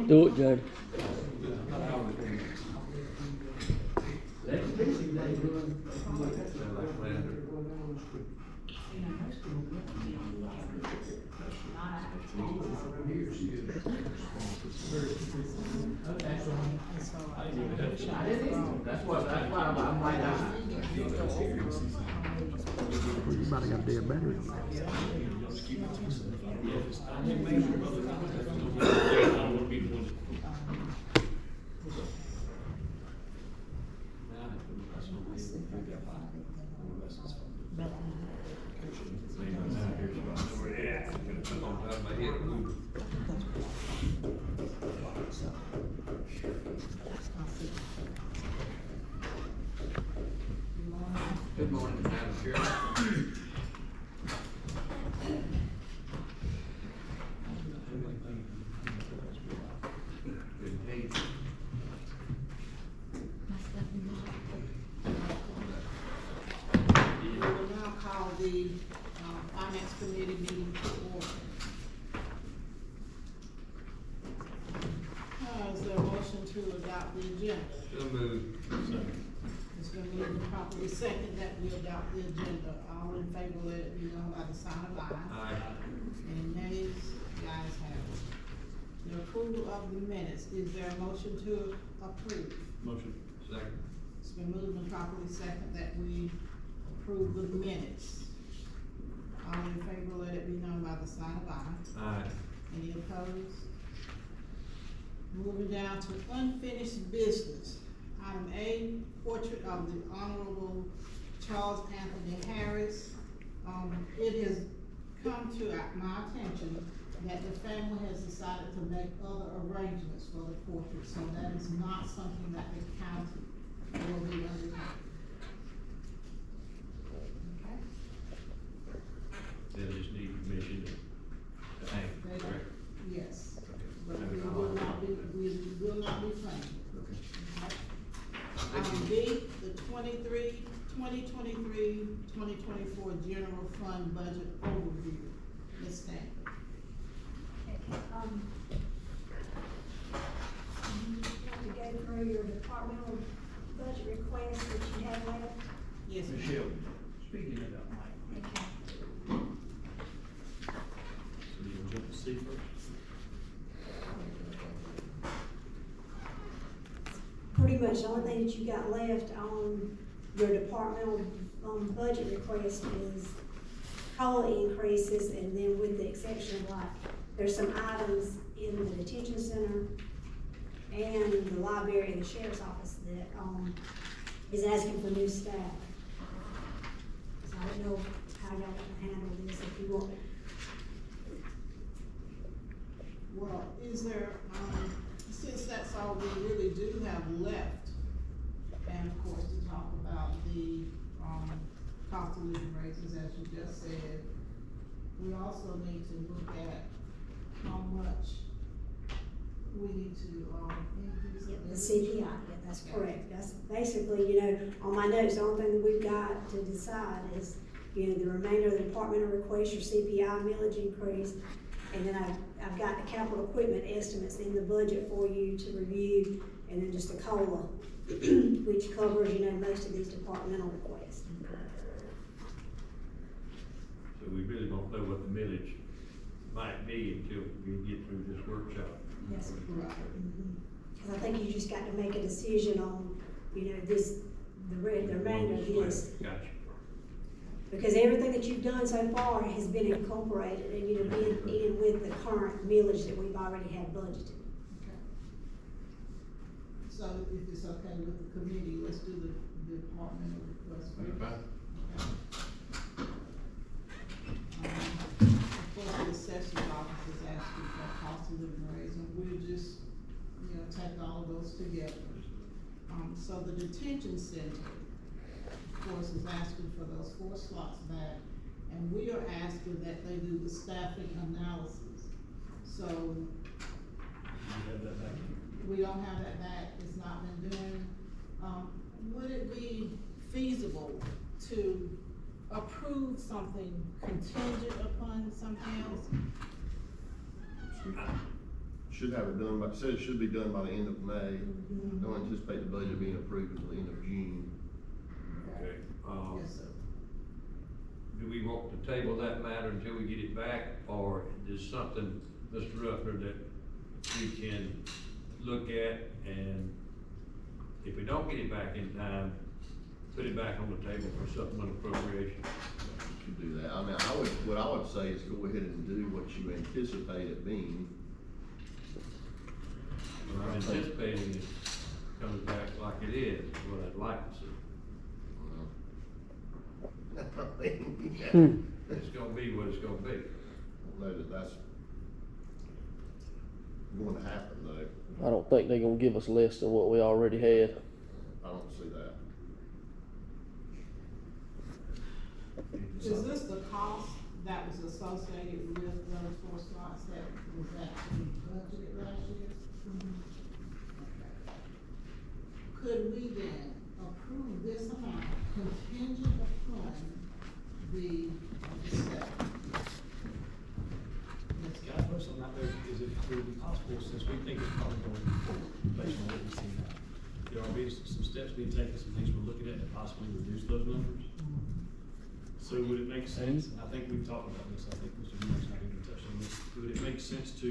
Do it, Jody. That's why I'm like that. You might have got a dead battery on that. Good morning, Madam Chair. Good day. We will now call the Finance Committee meeting to order. Is there a motion to adopt the agenda? So moved. It's been moved and properly second that we adopt the agenda. All in favor, let it be known by the sign of aye. Aye. Any nays? The ayes have it. The approval of the minutes, is there a motion to approve? Motion. Second. It's been moved and properly second that we approve the minutes. All in favor, let it be known by the sign of aye. Aye. Any opposed? Moving down to unfinished business. Item A, portrait of the Honorable Charles Anthony Harris. It has come to my attention that the family has decided to make other arrangements for the portrait, so that is not something that the county will be undertaking. Okay? They'll just need permission to hang, They- correct? Yes, but we will not be funding. Okay. B, the 2023-2024 general fund budget overview. Ms. Stanley. You have to go through your departmental budget requests that you have left. Yes, ma'am. Michelle, speaking of that, Mike, Okay. so you'll jump to C first? Pretty much the only thing that you got left on your departmental, budget request is COLA increases, and then with the exception of like, there's some items in the detention center and the library and the sheriff's office that, is asking for new staff. So I don't know how y'all want to handle this, if you want. Well, is there, since that's all we really do have left, and of course to talk about the, cost of living raises, as you just said, we also need to look at how much we need to, increase. Yeah, the CPI, yeah, that's correct. That's basically, you know, on my notes, the only thing that we've got to decide is, you know, the remainder of the departmental request, your CPI millage increase, and then I've got the capital equipment estimates in the budget for you to review, and then just the COLA, which covers, you know, most of these departmental requests. So we really don't know what the millage might be until we get through this workshop. Yes, sir. Right. Cause I think you just got to make a decision on, you know, this, the remainder of this. Gotcha. Because everything that you've done so far has been incorporated and, you know, being in with the current millage that we've already had budgeted. Okay. So if it's okay with the committee, let's do the departmental request first. Fine. Of course, the assessor's office is asking for a cost of living raise, and we'll just, you know, take all of those together. So the detention center, of course, is asking for those 4 slots back, and we are asking that they do the staffing analysis. So, You have that back? we don't have that back, it's not been done. Would it be feasible to approve something contingent upon something else? should have it done by, said it should be done by the end of May. Mhm. Don't anticipate the budget being approved until the end of June. Okay, Yes, sir. do we want to table that matter until we get it back, or is something, Mr. Ruffner, that we can look at, and if we don't get it back in time, put it back on the table for supplemental appropriation? You could do that. I mean, what I would say is go ahead and do what you anticipate it being. Well, I'm anticipating it comes back like it is what I'd like to see. It's gonna be what it's gonna be. Know that that's going to happen though. I don't think they're gonna give us less than what we already had. I don't see that. Is this the cost that was associated with those 4 slots that was actually budgeted last year? Okay. Could we then approve this amount contingent upon the step? Can I throw something out there? Is it, would it be possible, since we think it's probably going, based on what we see now, there are being some steps being taken, some things we're looking at to possibly reduce those numbers? So would it make sense, and I think we've talked about this, I think Mr. Williams and I even touched on this, would it make sense to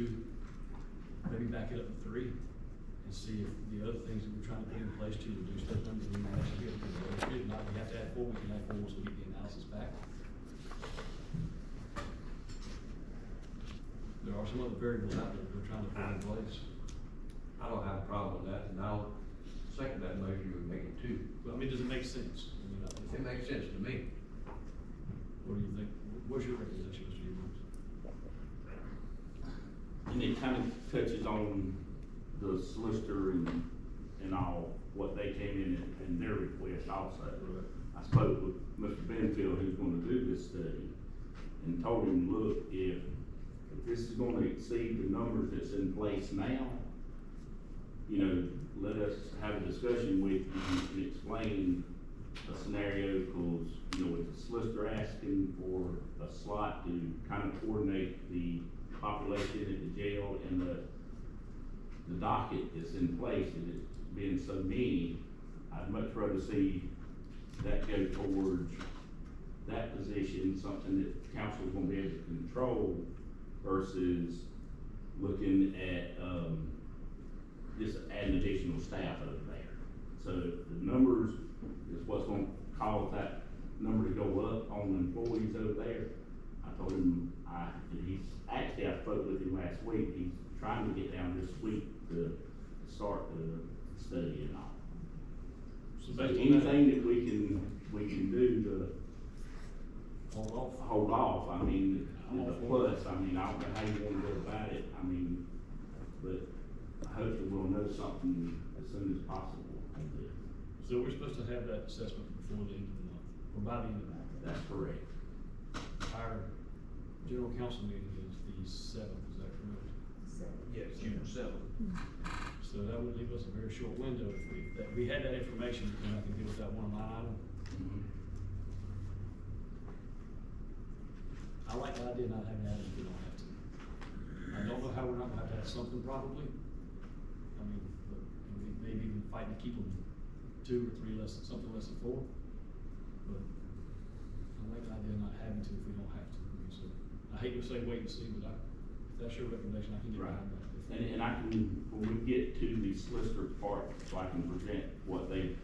maybe back it up to 3 and see if the other things that we're trying to put in place to reduce those numbers, we might actually be able to do it? If not, we have to add 4, we can add 4 once we get the analysis back. There are some other variables out there that we're trying to put in place. I don't have a problem with that, and I'll second that motion, we make it 2. But I mean, does it make sense? I mean, It makes sense to me. what do you think? What's your recommendation, Mr. Williams? And it kind of touches on the solicitor and all, what they came in their request also. I spoke with Mr. Benfield, who's gonna do this study, and told him, look, if this is gonna exceed the numbers that's in place now, you know, let us have a discussion with you and explain a scenario, cause, you know, with the solicitor asking for a slot to kind of coordinate the population at the jail and the docket that's in place, and it's being so many, I'd much rather see that go towards that position, something that council's gonna be able to control versus looking at, just adding additional staff over there. So the numbers is what's gonna cause that number to go up on the employees over there. I told him, I spoke with him last week, he's trying to get down this week to start the study and all. So So based on anything that we can do to hold off, I mean, the plus, I mean, I don't know how you wanna go about it, I mean, but hopefully we'll know something as soon as possible on this. So we're supposed to have that assessment before the end of the month, or by the end of the month. That's correct. Our general council meeting is the 7th, is that correct? Yes, June 7th. So that would leave us a very short window if we had that information, and I can deal with that one line item. I like the idea of not having that if we don't have to. I don't know how we're not gonna have to have something probably. I mean, but maybe even fighting to keep them 2 or 3 less, something less than 4. But I like the idea of not having to if we don't have to. I mean, so I hate to say wait and see, but if that's your recommendation, I can get behind that. And I can, when we get to the solicitor part, so I can present what they've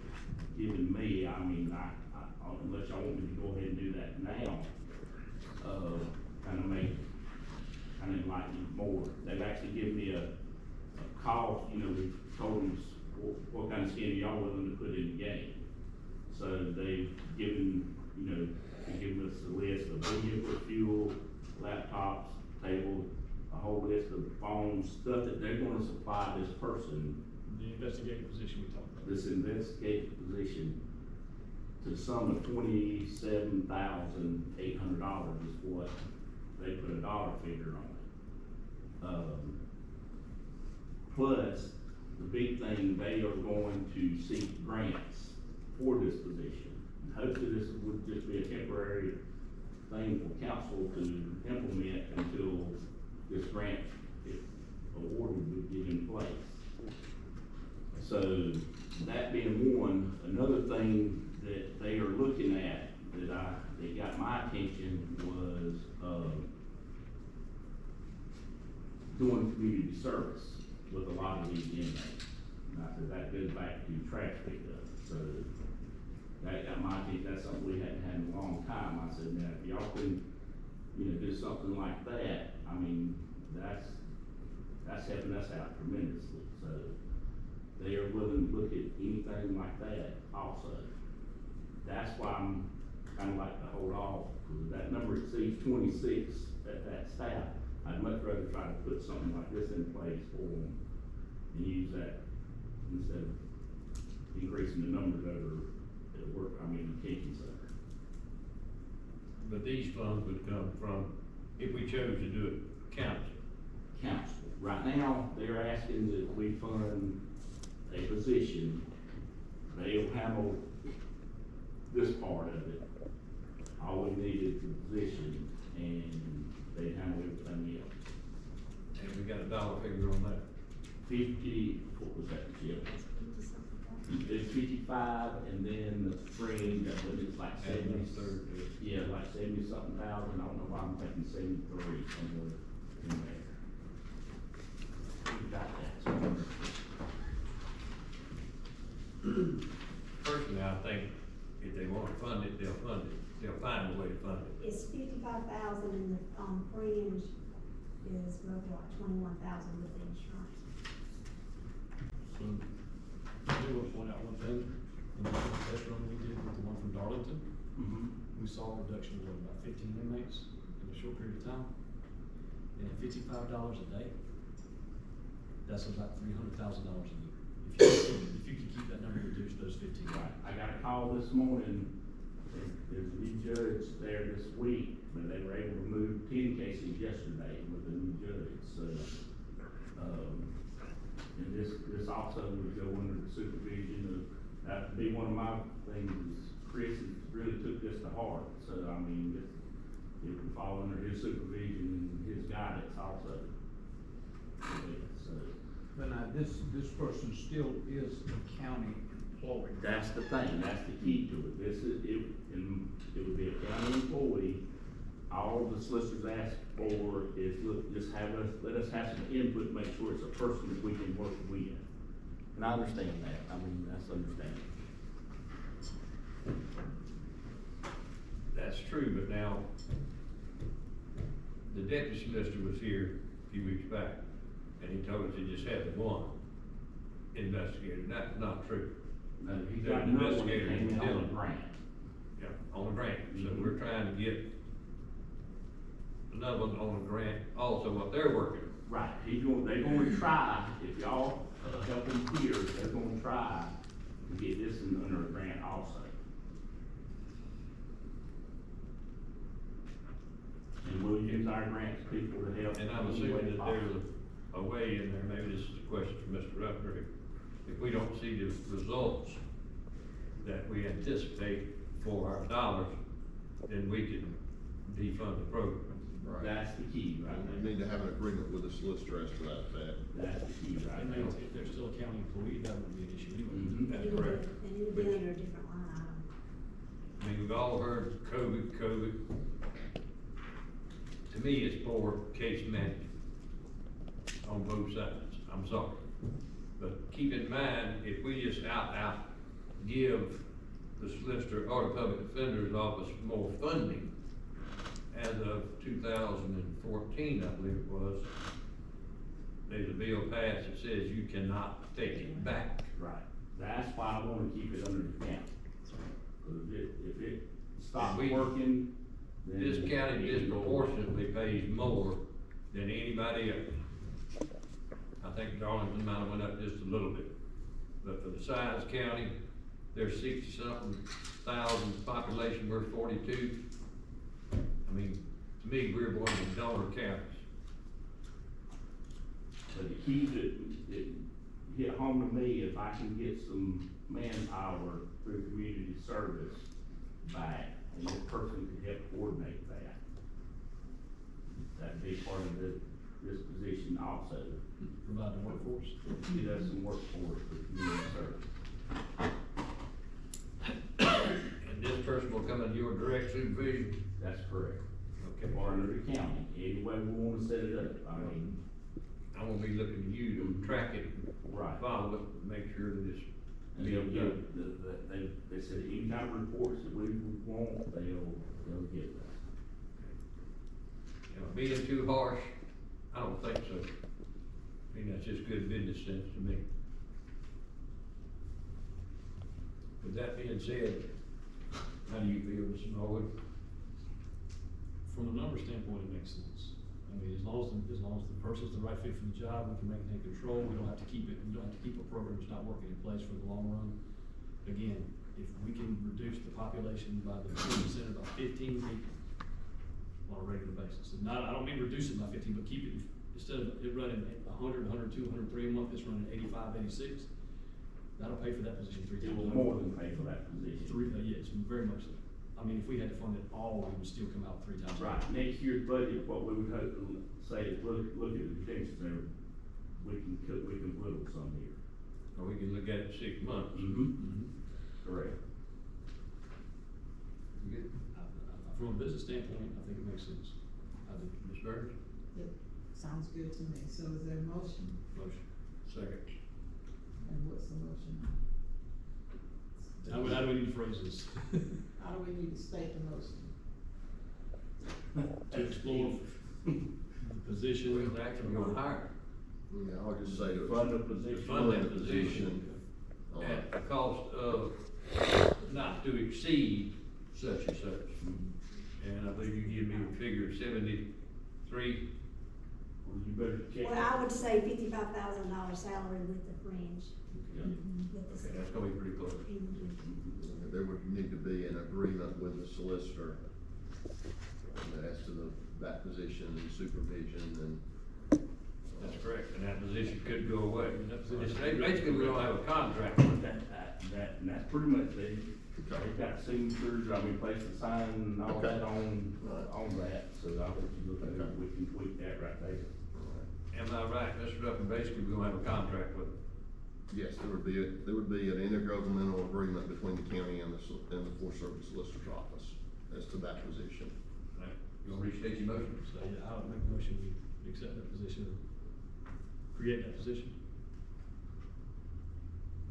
given me, I mean, unless y'all want me to go ahead and do that now, kind of enlighten you more. They've actually given me a cost, you know, we've told them what kind of skin y'all willing to put in the game. So they've given, you know, they've given us a list of vehicle, fuel, laptops, tables, a whole list of phones, stuff that they're gonna supply this person, The investigative position we talked about. this investigative position, to the sum of $27,800 is what they put a dollar figure on it. Plus, the big thing, they are going to seek grants for this position. And hopefully this would just be a temporary thing for council to implement until this grant awarded would get in place. So, that being one, another thing that they are looking at, that got my attention was, doing community service with a lot of these inmates. And I said, that goes back to trash pickup, so that got my attention, that's something we hadn't had in a long time. I said, now, if y'all can, do something like that, I mean, that's helping us out tremendously, so they are willing to look at anything like that also. That's why I'm kinda like to hold off, because if that number exceeds 26 at that staff, I'd much rather try to put something like this in place for them and use that instead of increasing the numbers over at work, detention center. But these funds would come from, if we chose to do it, council. Council, right now, they're asking that we fund a position, they'll handle this part of it. All we need is the position, and they handle everything else. And we got a dollar figure on that. 50, what was that, Jim? It's 55, and then the fringe, I believe it's like 70, yeah, like 70-something thousand, I don't know why I'm thinking 73 somewhere in there. We got that somewhere. Personally, I think if they wanna fund it, they'll fund it, they'll find a way to fund it. It's 55,000 and the, fringe is roughly like 21,000 with the insurance. So, I do want to point out one thing, in the test run we did with the one from Darlington, we saw a reduction of about 15 inmates in a short period of time. And at $55 a day, that's about $300,000 a year. If you could keep that number reduced, those 15. Right, I got a call this morning, there's a new judge there this week, but they were able to move 10 cases yesterday with the new judge, so, and this also would go under the supervision of, that'd be one of my things, is Chris has really took this to heart, so, it would fall under his supervision and his guidance also. So, But now, this person still is a county employee. that's the thing, that's the key to it, it would be a county employee. All the solicitors ask for is, look, just let us have some input, make sure it's a person that we can work with. And I understand that, that's understandable. That's true, but now, the deputy solicitor was here a few weeks back, and he told us he just had the one investigator, that's not true. No, he's The got another one that investigator came in on Dylan. the grant. Yeah, on the grant, so we're trying to get another one on the grant, also what they're working. Right, they're gonna try, if y'all help them here, they're gonna try to get this under a grant also. And we'll use our grants people to help. And I'm assuming that there's a way in there, maybe this is a question for Mr. Ruffner, if we don't see the results that we anticipate for our dollars, then we can defund the program. Right. That's the key, right We there. need to have an agreement with the solicitor as to that fact. That's the key, right And there. if they're still a county employee, that wouldn't be an issue anyway. Mhm. That's And it would correct. be- And it would be under a different line item. I mean, we've all heard COVID. To me, it's poor case management on both sides, I'm sorry. But keep in mind, if we just out give the solicitor or the public defender's office more funding, as of 2014, I believe it was, there's a bill passed that says you cannot take it back. Right, that's why I wanna keep it under the county. Cause if it stops We- working, then. This county it can go away. disproportionately pays more than anybody else. I think Darlington might have went up just a little bit, but for the size county, there's 60-something thousand population, we're 42. I mean, to me, we're one of the donor counties. So the key that hit home to me, if I can get some manpower through community service back, and this person can help coordinate that. That'd be part of this position also. Provide the workforce. Get us some work for us for community service. And this person will come into your direct supervision? That's correct. Okay. Or under the county, any way we wanna set it up, I mean, I'm gonna be looking to you to track it, right. follow it, make sure that it's And they'll get, they said any kind of reports that we want, they'll get that. Am I being too harsh? I don't think so. I mean, that's just good business sense to me. With that being said, how do you feel, Mr. Norwood? From a number standpoint, it makes sense. I mean, as long as the person's the right fit for the job, we can maintain control, we don't have to keep a program that's not working in place for the long run. Again, if we can reduce the population by the 20%, about 15 people on a regular basis, and not, I don't mean reduce it by 15, but keep it, instead of it running 100, 102, 103 a month, it's running 85, 86. That'll pay for that position 3 It times. will more than pay for that position. Yes, very much so. I mean, if we had to fund it all, it would still come out 3 times. Right, next year's budget, what we would hope to say is, look at the detention center, we can whittle some here. Or we can look at it in 6 months. Correct. Good. From a business standpoint, I think it makes sense. I do. Ms. Burns? Sounds good to me. So is there a motion? Motion. Second. And what's the motion? How do we need to phrase this? How do we need to state the motion? To explore the position. We're actually gonna hire. Yeah, I'll just say to. Fund the position. Fund that position at the cost of not to exceed such and such. And I believe you give me a figure of 73. Well, you better check. Well, I would say $55,000 salary with the fringe. With the Okay, that's gonna be pretty close. There would need to be an agreement with the solicitor as to that position and supervision and. That's correct, and that position could go away. And that position- It's basically, we don't have a contract. And that's pretty much, they've got signatures, I mean, place to sign and all that on that, so I'll let you look at it, we can tweak that right there. Am I right, Mr. Ruffin, basically, we're gonna have a contract with them? Yes, there would be an intergovernmental agreement between the county and the Forest Service Solicitor's Office as to that position. Right. You wanna restate your motion? So, yeah, I would make a motion, we accept that position, create that position.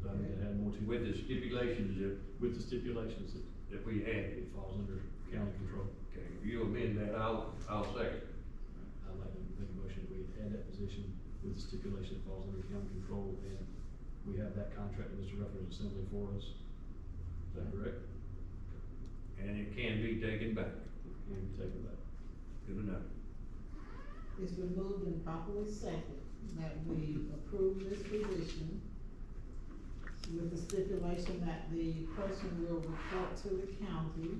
Do I need to add more to? With the stipulations With the stipulations that that we added. it falls under county control. Okay, if you amend that, I'll second. I'd like to make a motion, we add that position with the stipulation it falls under county control, and we have that contract that Mr. Ruffin is assembling for us. Is that correct? And it can be taken back. And we take it back. Good enough. It's been moved and properly seconded that we approve this position with the stipulation that the person will report to the county,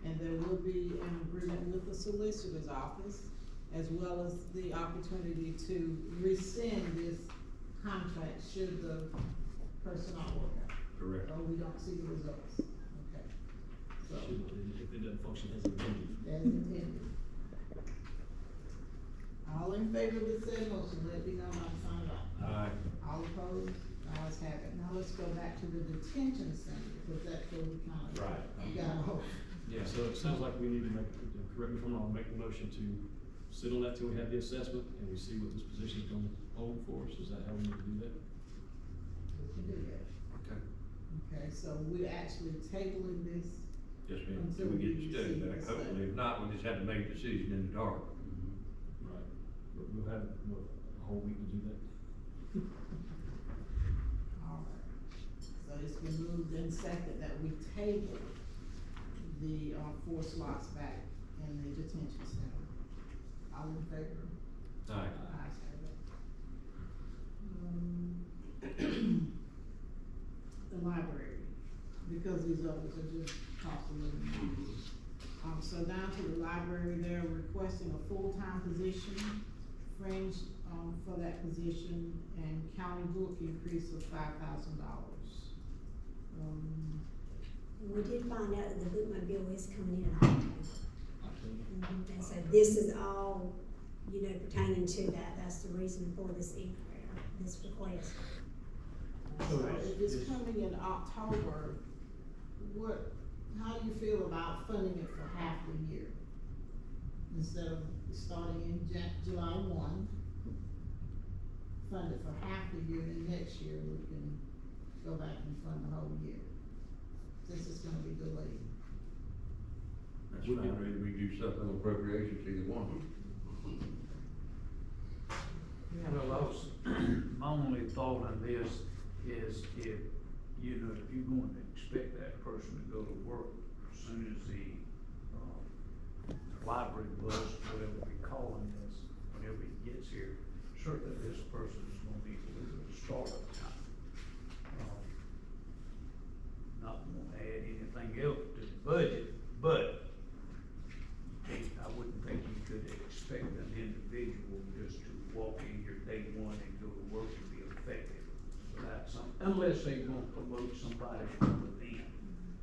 and there will be an agreement with the solicitor's office, as well as the opportunity to rescind this contract should the person not work out, Correct. or we don't see the results. Okay. So, If it doesn't function as intended. as intended. All in favor of the said motion, let me know by the sign of aye. Aye. All opposed, ayes have it. Now let's go back to the detention center, because that's where we kind of Right. got off. Yeah, so it sounds like we need to make, correct me if I'm wrong, make a motion to sit on that till we have the assessment and we see what this position is gonna hold for us. Is that how we need to do that? We can do that. Okay. Okay, so we're actually tabling this. Yes, ma'am, Until until we get we the study receive back, the hopefully, if not, we just have to make a decision in the dark. Right. But we'll have, what, a whole week to do that? Alright, so it's been moved and seconded that we table the, 4 slots back in the detention center. All in favor? Aye. Ayes have it. The library, because these others are just cost of living. So down to the library, they're requesting a full-time position, fringe, for that position, and county book increase of $5,000. We did find out that the bookmobile is coming in October. October. And so this is all you know, pertaining to that. That's the reason for this this request. So So if it's it's- coming in October, how do you feel about funding it for half the year? Instead of starting in July 1, fund it for half the year, and next year we can go back and fund the whole year, since it's gonna be delayed. That's fine, or either we do something on appropriations, either one. Well, I was, my only thought on this is if, you know, if you're going to expect that person to go to work as soon as the library bus, whatever we call him is, whenever he gets here, certainly this person is gonna be a little bit of startup time. Not gonna add anything else to the budget, but I wouldn't think you could expect an individual just to walk in here day one and go to work and be effective without some, unless they want to promote somebody from within.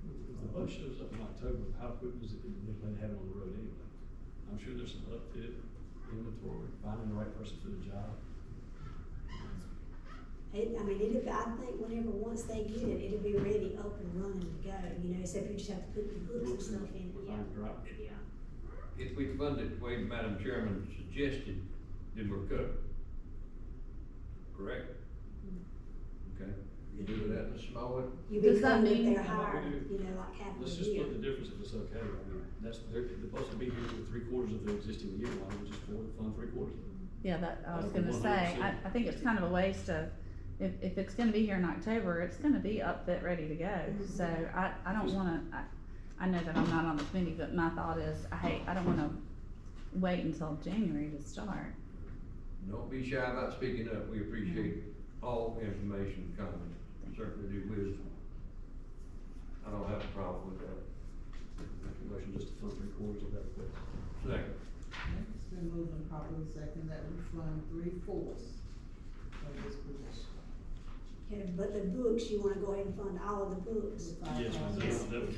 If the bus shows up in October, how quick is it, they're gonna have it on the road anyway? I'm sure there's some upfit, inventory, finding the right person for the job. I think whenever, once they get it, it'll be ready, up and running to go, you know, except you just have to put the books and stuff in, yeah. Find the driver. Yeah. If we fund it the way Madam Chairman suggested, then we're covered. Correct? Okay, you do that in the small one? You be Does that funded mean- their How about we hire, do- you know, like half Let's a just year. split the difference if it's okay. I mean, they're supposed to be here with 3/4 of the existing year, why don't we just fund 3/4 of it? Yeah, that, I was That'd be gonna say, 100%. I think it's kind of a waste of, if it's gonna be here in October, it's gonna be upfit, ready to go. So I don't wanna, I know that I'm not on the committee, but my thought is, I don't wanna wait until January to start. Don't be shy about speaking up, we appreciate all information and comments, certainly do wisdom. I don't have a problem with that. Make a motion just to fund 3/4 of that request. Second. It's been moved and properly second that we fund 3/4 of this position. Okay, but the books, you wanna go ahead and fund all of the books? With Yes, ma'am, Yes. that would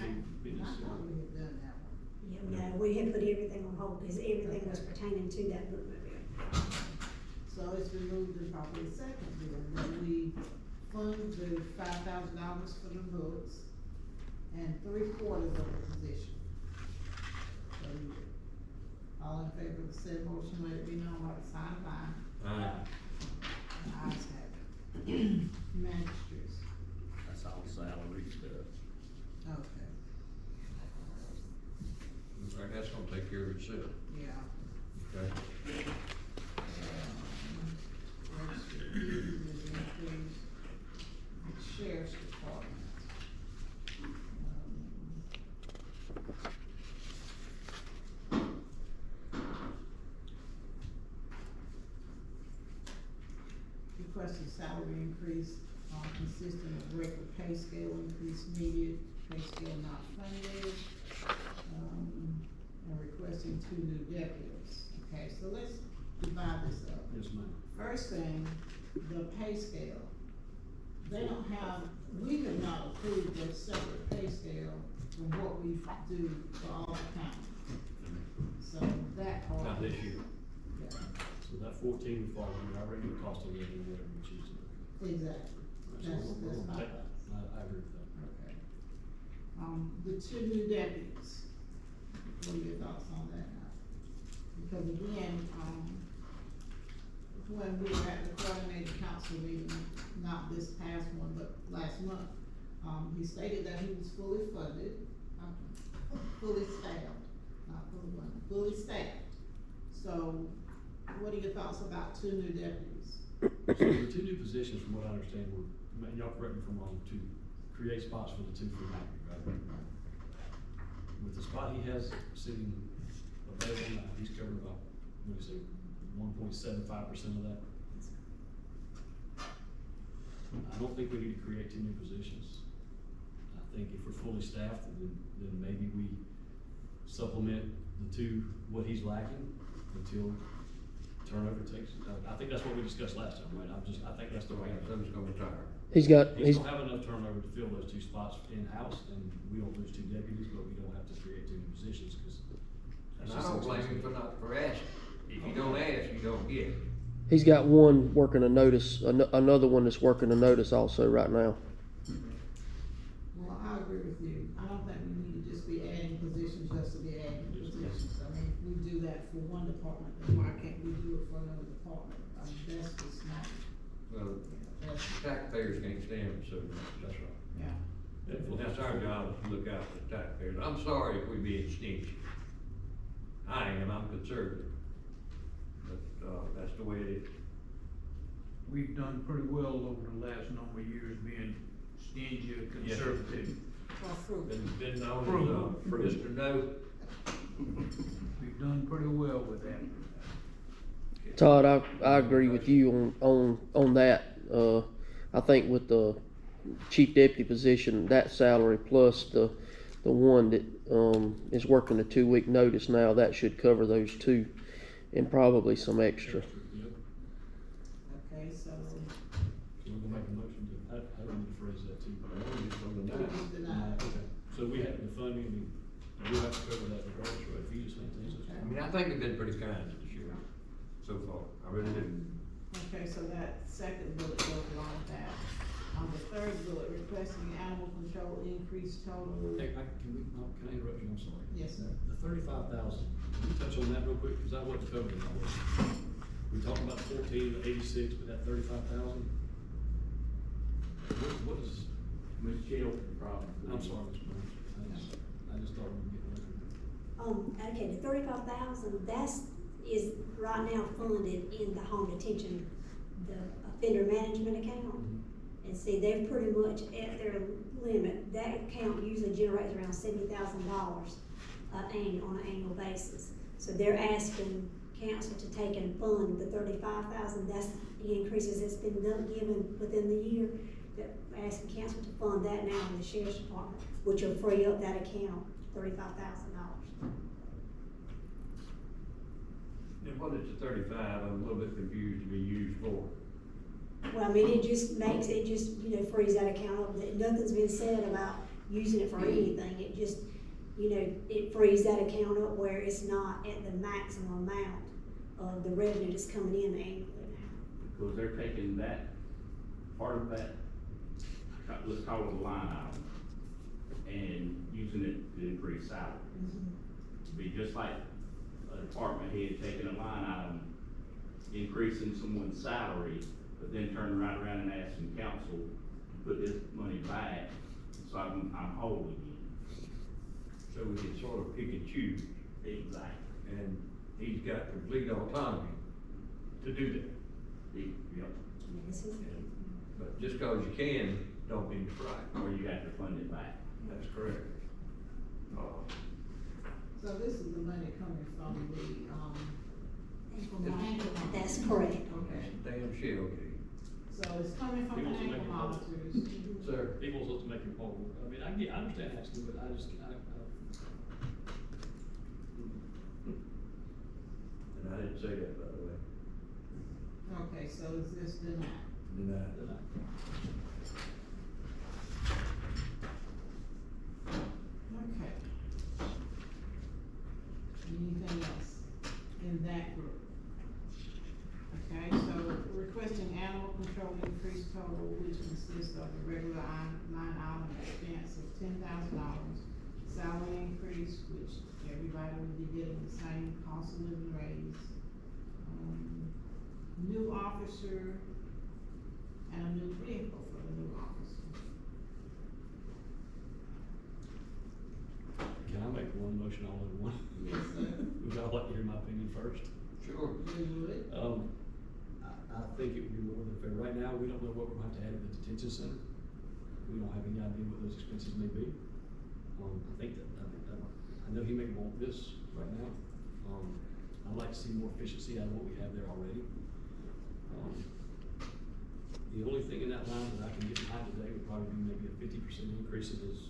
be I necessary. thought we had done that one. Yeah, no, we had put everything on hold, because everything was pertaining to that bookmobile. So it's been moved and properly second then that we fund the $5,000 for the books and 3/4 of the position. So, all in favor of the said motion, let it be known by the sign of aye. Aye. The ayes have it. Magistrates, That's all salary stuff. okay, All right, that's gonna take care of itself, yeah. okay? Registered deeds is increased. The sheriff's department. Requested salary increase, consistent with regular pay scale increase needed, pay scale not funded. And requesting 2 new deputies. Okay, so let's divide this up. Yes, ma'am. First thing, the pay scale. They don't have, we have not approved a separate pay scale from what we do for all the counties. So that part. Not this year. Yeah, So that 14 would fall under our regular cost of living, whatever we choose to do. exactly. So That's we're gonna not take- us. I agree with that. Okay. The 2 new deputies, what are your thoughts on that now? Because again, when we were at the coordinated council meeting, not this past one, but last month, he stated that he was fully funded, fully staffed, not fully funded, fully staffed. So, what are your thoughts about 2 new deputies? So the 2 new positions, from what I understand, were, y'all correct me if I'm wrong, to create spots for the 2 for Mackey, right? With the spot he has sitting available now, he's covering about, what do you say, 1.75% of that? I don't think we need to create 2 new positions. I think if we're fully staffed, then maybe we supplement the 2, what he's lacking, until turnover takes, I think that's what we discussed last time, right? I think that's the way. Someone's gonna retire. He's got, He's he's, gonna have enough turnover to fill those 2 spots in-house, and we don't lose 2 deputies, but we don't have to create 2 new positions, cause. And I don't blame him for asking. If you don't ask, He's got one working a notice, another one that's working a notice also right now. Well, I agree with you. I don't think we need to just be adding positions just to be adding positions. I mean, if we do that for one department, then why can't we do it for another department? I mean, that's just not, Well, that's, taxpayers can't stand it, so that's right. yeah. That's our job, is to look out for the taxpayers. I'm sorry if we're being stingy. I am, I'm conservative. But, that's the way it is. We've done pretty well over the last number of years being stingy or Yes, sir. conservative. Or fruit. Been known Frugal. as, Mr. No. We've done pretty well with that. Todd, I agree with you on that. I think with the chief deputy position, that salary plus the one that, is working a 2-week notice now, that should cover those two and probably some extra. Yep. Okay, so, So we're gonna make a motion to, I don't need to phrase that too. but I want to get from the Deny. Deny. Okay, so we have the funding, we have to cover that regardless, right, if you just maintain such. I mean, I think we've been pretty kind this year, so far. I really do. okay, so that second bullet goes along with that. On the third bullet, requesting animal control increase total. Hey, can I interrupt you, I'm sorry. Yes, sir. The 35,000, can you touch on that real quick, cause I wasn't covering that one. We talked about 1486, but that 35,000? What is, Ms. Shelton, probably. I'm sorry, Mr. Burns, I just thought we were getting away from that. Okay, the 35,000, is right now funded in the home detention, the offender management account. And see, they're pretty much at their limit. That account usually generates around $70,000 on an annual basis. So they're asking council to take and fund the 35,000. That's the increases that's been given within the year. They're asking council to fund that now in the sheriff's department, which will free up that account, $35,000. And what is the 35? I'm a little bit confused to be used for. Well, I mean, it just makes, frees that account up. Nothing's been said about using it for anything. It just, it frees that account up where it's not at the maximum amount of the revenue that's coming in annually now. Because they're taking that, part of that, let's call it a line item, and using it to increase salary. It'd be just like a department head taking a line item, increasing someone's salary, but then turning right around and asking council to put this money back, so I'm whole again. So we can sort of pick and choose, Exactly. and he's got complete autonomy to do that. Yep. This is, But just cause you can, don't mean it's right. Or you have to fund it back. That's correct. So this is the money coming from the ankle monitors. that's correct. Okay, Damn shell game. so it's coming from the People to make ankle it public. monitors. Sir? People's supposed to make your point. I mean, I understand asking, but I just, And I didn't say that, by the way. Okay, so is this denied? Denied. Okay. Anything else in that group? Okay, so requesting animal control increase total, which consists of the regular line item expense of $10,000, salary increase, which everybody will be getting the same cost of living raise, new officer, and a new vehicle for the new officer. can I make one motion all in one? Yes, sir. Would y'all like to hear my opinion first? Sure. You would? I think it would be more than fair. Right now, we don't know what we're going to have to add to the detention center. We don't have any idea what those expenses may be. I know he may want this right now. I'd like to see more efficiency out of what we have there already. The only thing in that line that I can get behind today would probably be maybe a 50% increase in his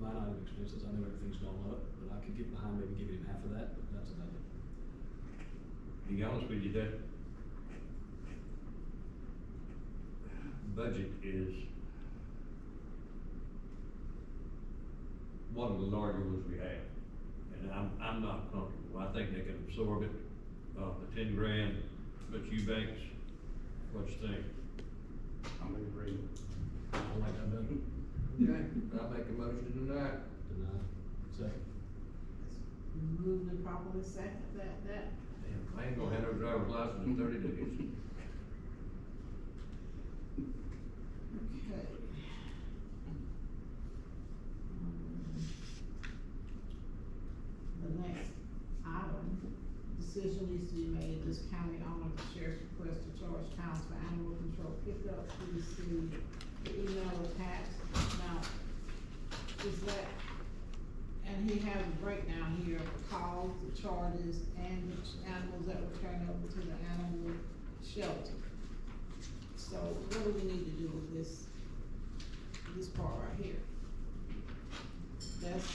line item expenses. I know everything's gone up, but I could get behind maybe giving him half of that, but that's about it. To be honest with you, that budget is one of the larger ones we have, and I'm not comfortable. I think they can absorb it, the 10 grand, But you banks, what you think? I'm in agreement. I don't like that better. Okay, I make a motion tonight. Deny. Second. Moved and properly second that. Damn, I ain't gonna have no driver's license in 30 days. Okay. The next item, decision needs to be made, this county honor the sheriff's request to charge towns for animal control pickup. We received the email attached. Now, is that, and he has a breakdown here of the calls, the charges, and the animals that were turned over to the animal shelter. So what do we need to do with this part right here? That's,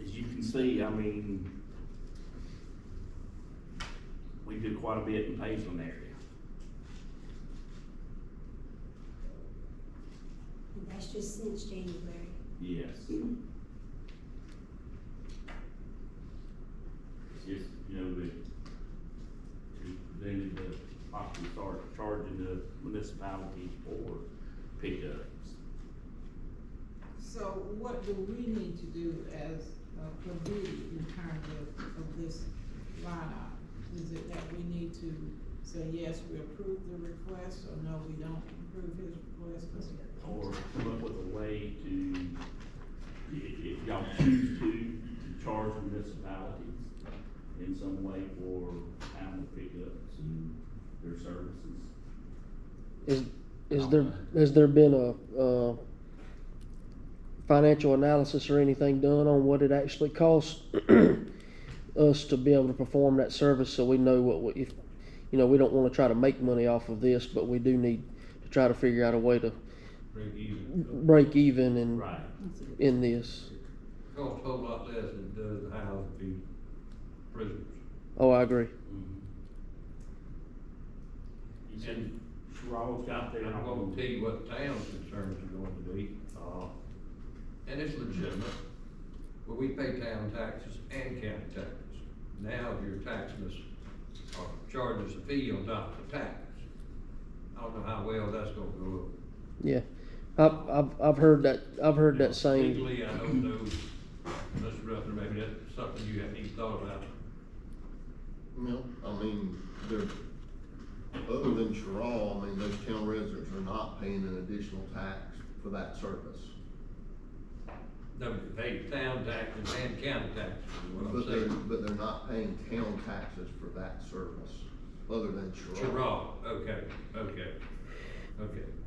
As you can see, I mean, we do quite a bit in Paisley area. That's just since January. Yes. It's just, you know, then the possibly start charging the municipalities for pickups. so what do we need to do as a committee in terms of this line item? Is it that we need to say, yes, we approve the request, or no, we don't approve his request? Or come up with a way to, if y'all choose to charge municipalities in some way for animal pickups and their services. Has there been a financial analysis or anything done on what it actually costs us to be able to perform that service, so we know if, you know, we don't wanna try to make money off of this, but we do need to try to figure out a way to break even Right. in this. Costs a whole lot less than it does to house the prisoners. Oh, I agree. You said Sherrod's got their And I'm gonna own. tell you what the town's concerns are going to be, and it's legitimate. Well, we pay town taxes and county taxes. Now, if you're taxing us, or charging us a fee on top of the tax, I don't know how well that's gonna go over. Yeah, I've heard that saying. Legally, I don't know, Mr. Ruffin, maybe that's something you haven't even thought about. No, I mean, they're, other than Sherrod, I mean, those town residents are not paying an additional tax for that service. No, they pay town taxes and county taxes, is what I'm saying. But they're not paying town taxes for that service, other than Sherrod. Sherrod, okay.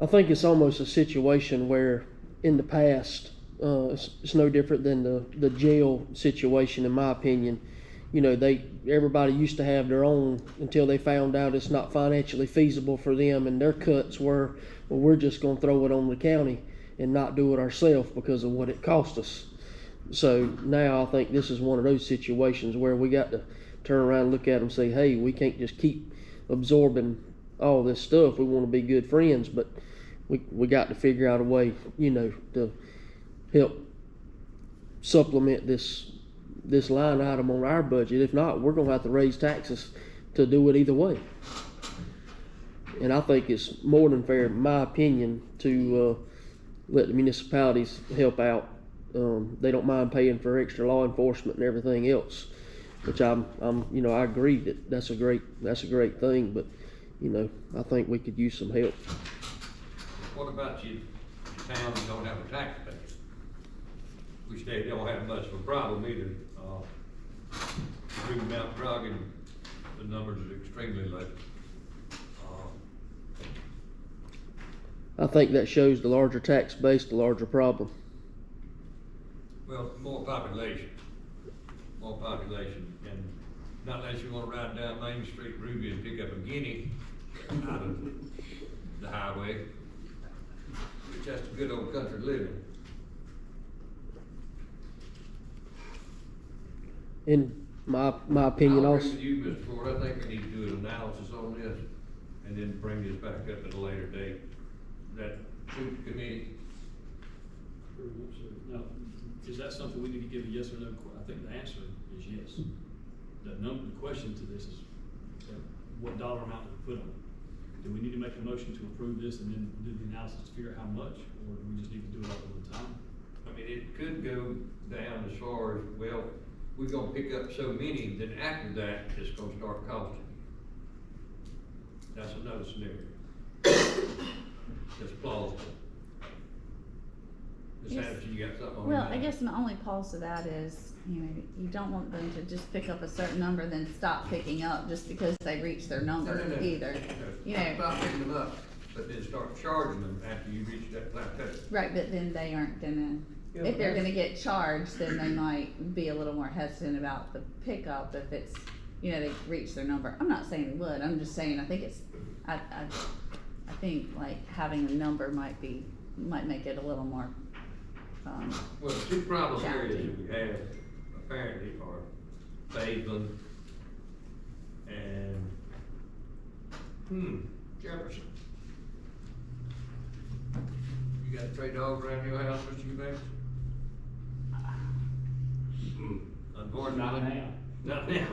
I think it's almost a situation where, in the past, it's no different than the jail situation, in my opinion. You know, everybody used to have their own until they found out it's not financially feasible for them, and their cuts were, well, we're just gonna throw it on the county and not do it ourselves because of what it cost us. So now I think this is one of those situations where we got to turn around and look at them and say, hey, we can't just keep absorbing all this stuff. We want to be good friends, but we got to figure out a way, you know, to help supplement this line item on our budget. If not, we're gonna have to raise taxes to do it either way. And I think it's more than fair, in my opinion, to let the municipalities help out. They don't mind paying for extra law enforcement and everything else, which I'm you know, I agree that's a great thing, but you know, I think we could use some help. What about you, towns that don't have a tax base? Which they don't have much of a problem either. Through Mount Druggen, the numbers are extremely low. I think that shows the larger tax base, the larger problem. Well, more population, and not unless you wanna ride down Main Street, Ruby, and pick up a guinea out of the highway, which that's a good old country living. In my opinion, I'll also. agree with you, Mr. Ford, I think we need to do an analysis on this, and then bring this back up at a later date. That suit the committee. Now, is that something we need to give a yes or no? I think the answer is yes. the question to this is, what dollar amount to put on it? Do we need to make a motion to approve this and then do the analysis to figure out how much, or do we just need to do it all at one time? I mean, it could go down as far as, well, we're gonna pick up so many, then after that, it's gonna start costing. That's another scenario. That's plausible. Ms. Yes. Anderson, you got something on Well, that? I guess my only pause to that is, you know, you don't want them to just pick up a certain number, then stop picking up just because they reach their number No. either. You know, Stop picking them up, but then start charging them after you reach that plateau. right, but then they aren't gonna, Yeah, if they're but gonna get charged, then they might be a little more hesitant about the pickup if it's, you know, they reach their number. I'm not saying they would, I'm just saying, I think it's, I think like having a number might make it a little more, Well, the two problem areas that we have apparently are Baveland and, Jefferson. You got stray dogs around your house, Mr. Eubanks? Unfortunately. Not now. Not now.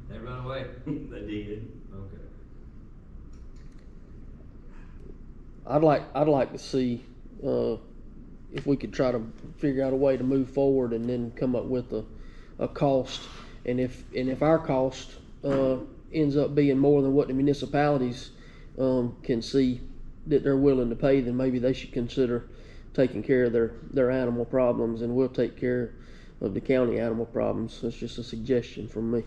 They run away? They did. Okay. I'd like to see, if we could try to figure out a way to move forward and then come up with a cost. And if our cost, ends up being more than what the municipalities, can see that they're willing to pay, then maybe they should consider taking care of their animal problems, and we'll take care of the county animal problems. That's just a suggestion from me.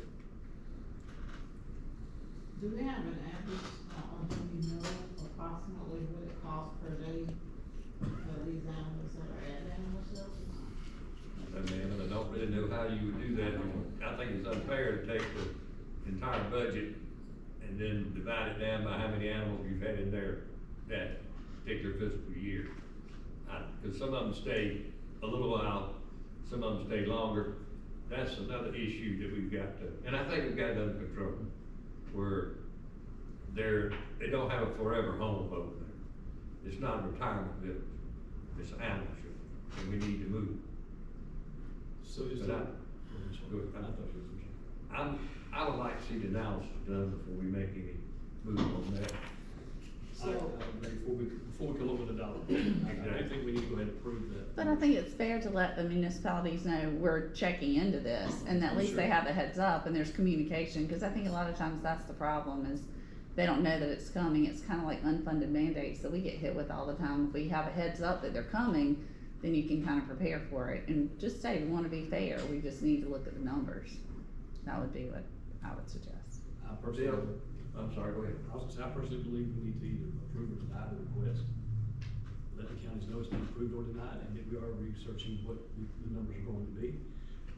Do we have an average, or do we know approximately what it costs per day for these animals that are at animal shelters? I mean, I don't really know how you would do that. I think it's unfair to take the entire budget and then divide it down by how many animals you've had in there that particular fiscal year. Cause some of them stay a little while, some of them stay longer. That's another issue that we've got to, and I think we've got it under control, where they don't have a forever home over there. It's not a retirement village, it's an animal shelter, and we need to move. So is But that? Go ahead. I thought you were. I would like to see the analysis done before we make any move on that. I agree, before we come up with a dollar, I think we need to go ahead and approve that. but I think it's fair to let the municipalities know we're checking into this, and at least they have a heads up and there's communication, cause I think a lot of times that's the problem is they don't know that it's coming. It's kinda like unfunded mandates that we get hit with all the time. If we have a heads up that they're coming, then you can kinda prepare for it, and just say we wanna be fair, we just need to look at the numbers. That would be what I would suggest. I personally, Bill? I'm sorry, go ahead. I was gonna say, I personally believe we need to either approve or deny the request. Let the counties know it's been approved or denied, and that we are researching what the numbers are going to be.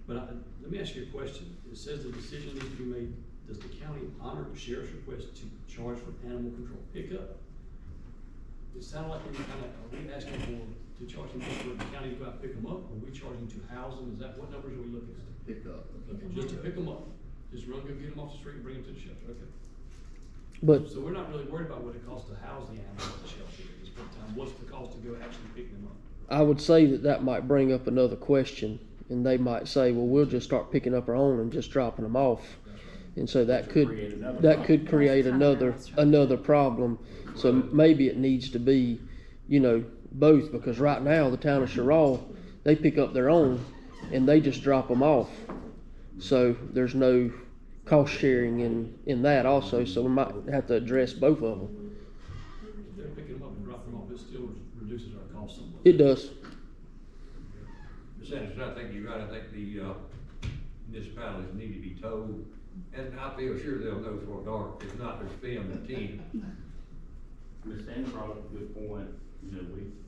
But let me ask you a question. It says the decision needs to be made, does the county honor the sheriff's request to charge for animal control pickup? It sounded like we are we asking to charge them for the county to go out and pick them up, or are we charging to house them? Is that, what numbers are we looking at? Pick up. Okay, just to pick them up, just run, go get them off the street and bring them to the shelter, okay. But So we're not really worried about what it costs to house the animals at the shelter at this point in time. What's the cost to go actually pick them up? I would say that might bring up another question, and they might say, well, we'll just start picking up our own and just dropping them off. And so that could create another problem. So maybe it needs to be, both, because right now the town of Sherrall, they pick up their own and they just drop them off. So there's no cost sharing in that also, so we might have to address both of them. If they're picking them up and dropping them off, it still reduces our cost somewhat. It does. Ms. Anderson, I think you're right. I think the municipalities need to be told, and I feel sure they'll know before dark. If not, there's film at 10. Ms. Stan brought up a good point,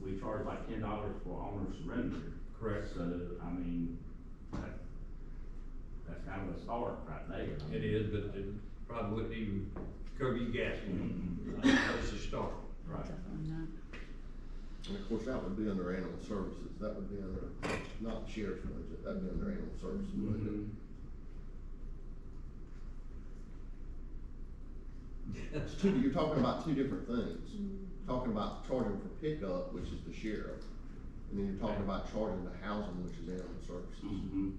we charge like $10 for owner surrender. Correct. So, I mean, that's kind of a start right there. It is, but it probably wouldn't even cover your gas. That's a start. Right. Definitely not. And of course, that would be under animal services, that would be under, not the sheriff's budget, that'd be under animal services budget. It's you're talking about two different things. Talking about charging for pickup, which is the sheriff, and then you're talking about charging to housing, which is animal services.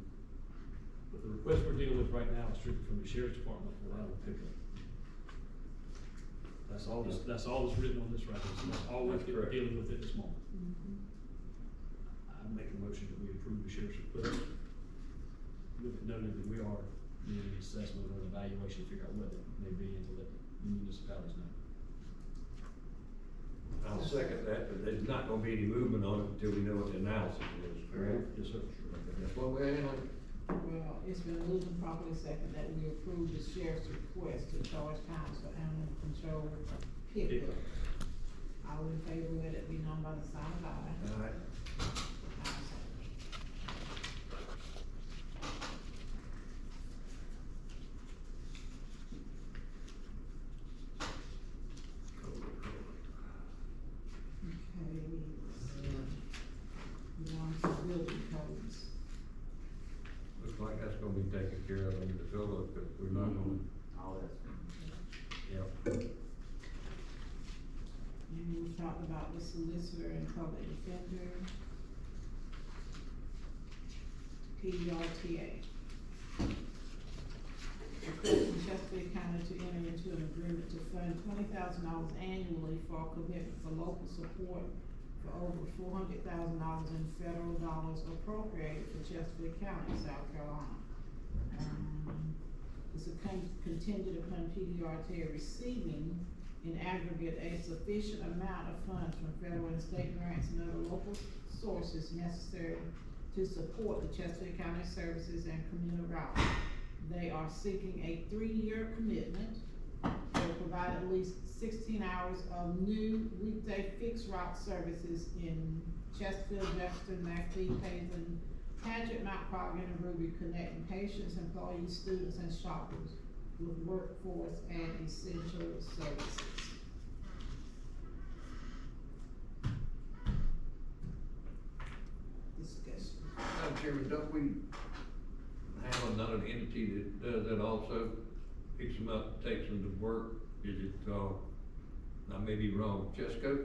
But the request we're dealing with right now is strictly from the sheriff's department for allowing pickup. That's all that's written on this right here, so that's all we're That's correct. dealing with at this moment. I make a motion that we approve the sheriff's request. Noting that we are doing an assessment or an evaluation to figure out what it may be and to let the municipalities know. I'll second that, but there's not gonna be any movement on it until we know what the analysis is, correct? Yes, sir. That's what we're handling. Well, it's been moved and properly second that we approve the sheriff's request to charge counts for animal control pickup. All in favor, let it be known by the sign of aye. All right. Ayes have it. Okay, we on to building codes. Looks like that's gonna be taken care of in the fill-up, because we're not gonna, All that's. yeah. And we talked about the solicitor and public defender. PDRTA. Requesting Chesterfield County to enter into an agreement to fund $20,000 annually for a commitment for local support for over $400,000 in federal dollars appropriated for Chesterfield County, South Carolina. It's contingent upon PDRTA receiving in aggregate a sufficient amount of funds from federal and state grants and other local sources necessary to support the Chesterfield County services and communal routes. They are seeking a 3-year commitment. They'll provide at least 16 hours of new weekday fixed route services in Chesterfield, Jefferson, McLean, Hazen, Paget, Mount Croghan, and Ruby, connecting patients, employees, students, and shoppers with workforce and essential services. Discussion. Madam Chairman, don't we have another entity that does that also? Picks them up, takes them to work, is it, I may be wrong, Chesco?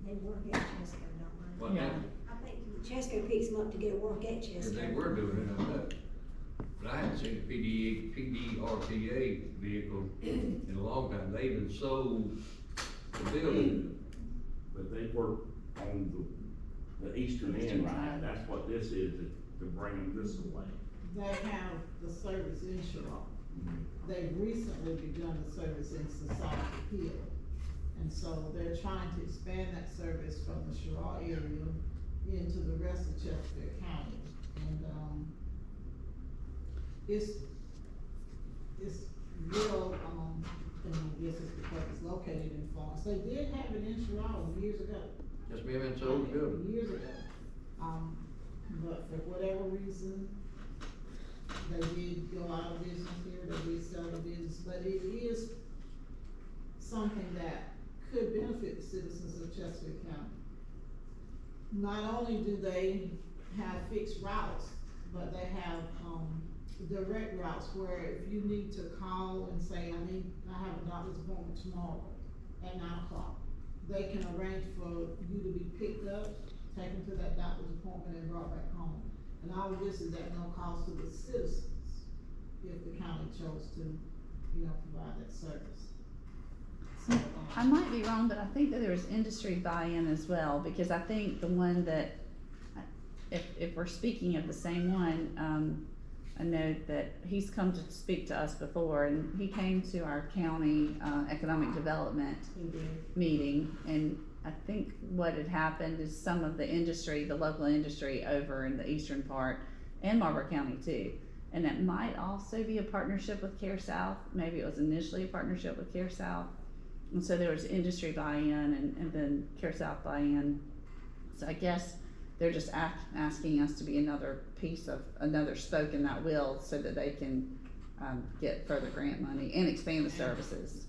They work at Chesco, don't What Yeah. happened? they? I think Chesco picks them up to go work at Yeah, Chesco. they were doing it, I know. But I hadn't seen a PDRTA vehicle in a long time, they even sold the building. But they work on the eastern end, right? That's what this is, to bring them this way. They have the service in Charlotte. They've recently begun the service in Society Hill. And so they're trying to expand that service from the Charlotte area into the rest of Chesterfield County. And, it's real, and I guess it's because it's located in Florence. They did have it in Charlotte years ago. Just me and sold the building. Years ago. But for whatever reason, they did go out of business here, they did sell the business, but it is something that could benefit the citizens of Chesterfield County. Not only do they have fixed routes, but they have, direct routes where if you need to call and say, I have a doctor's appointment tomorrow at 9:00, they can arrange for you to be picked up, taken to that doctor's appointment and brought back home. And all of this is at no cost to the citizens, if the county chose to, provide that service. So, I might be wrong, but I think that there was industry buy-in as well, because I think the one that, if we're speaking of the same one, I know that he's come to speak to us before, and he came to our county, economic development he did. meeting, and I think what had happened is some of the industry, the local industry over in the eastern part, and Marlboro County too, and it might also be a partnership with Care South, maybe it was initially a partnership with Care South, and so there was industry buy-in and then Care South buy-in, so I guess they're just asking us to be another piece of, another spoke in that wheel so that they can, get further grant money and expand the services.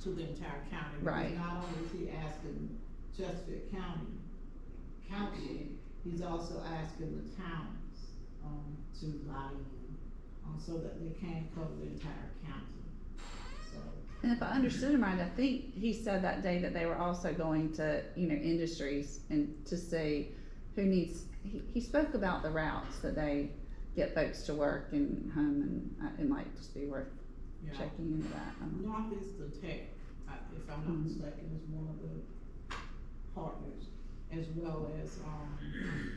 To the entire county. Because Right. not only is he asking Chesterfield County Council, he's also asking the towns, to buy in, so that they can cover the entire county, so. And if I understood him right, I think he said that day that they were also going to, industries and to say who needs, he spoke about the routes that they get folks to work and home, and it might just be worth Yeah. checking into that. Northeastern Tech, if I'm not mistaken, is one of the partners, as well as,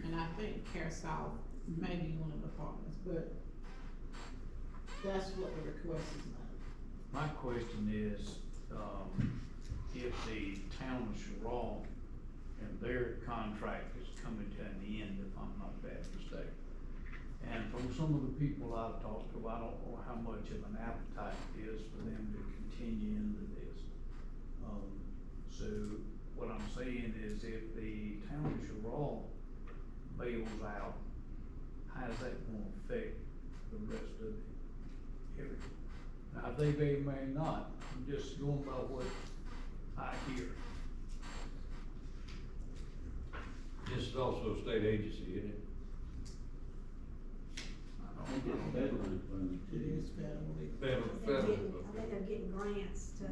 and I think Care South may be one of the partners, but that's what the request is now. My question is, if the town of Sherrall and their contract is coming to an end, if I'm not bad mistaken. And from some of the people I've talked to, I don't know how much of an appetite is for them to continue into this. So what I'm saying is if the town of Sherrall bails out, how's that gonna affect the rest of the area? Now, they may not, I'm just going by what I hear. This is also a state agency, isn't it? I think it's federally funded It too. is federally, Federal, They're federal. getting, I think they're getting grants to,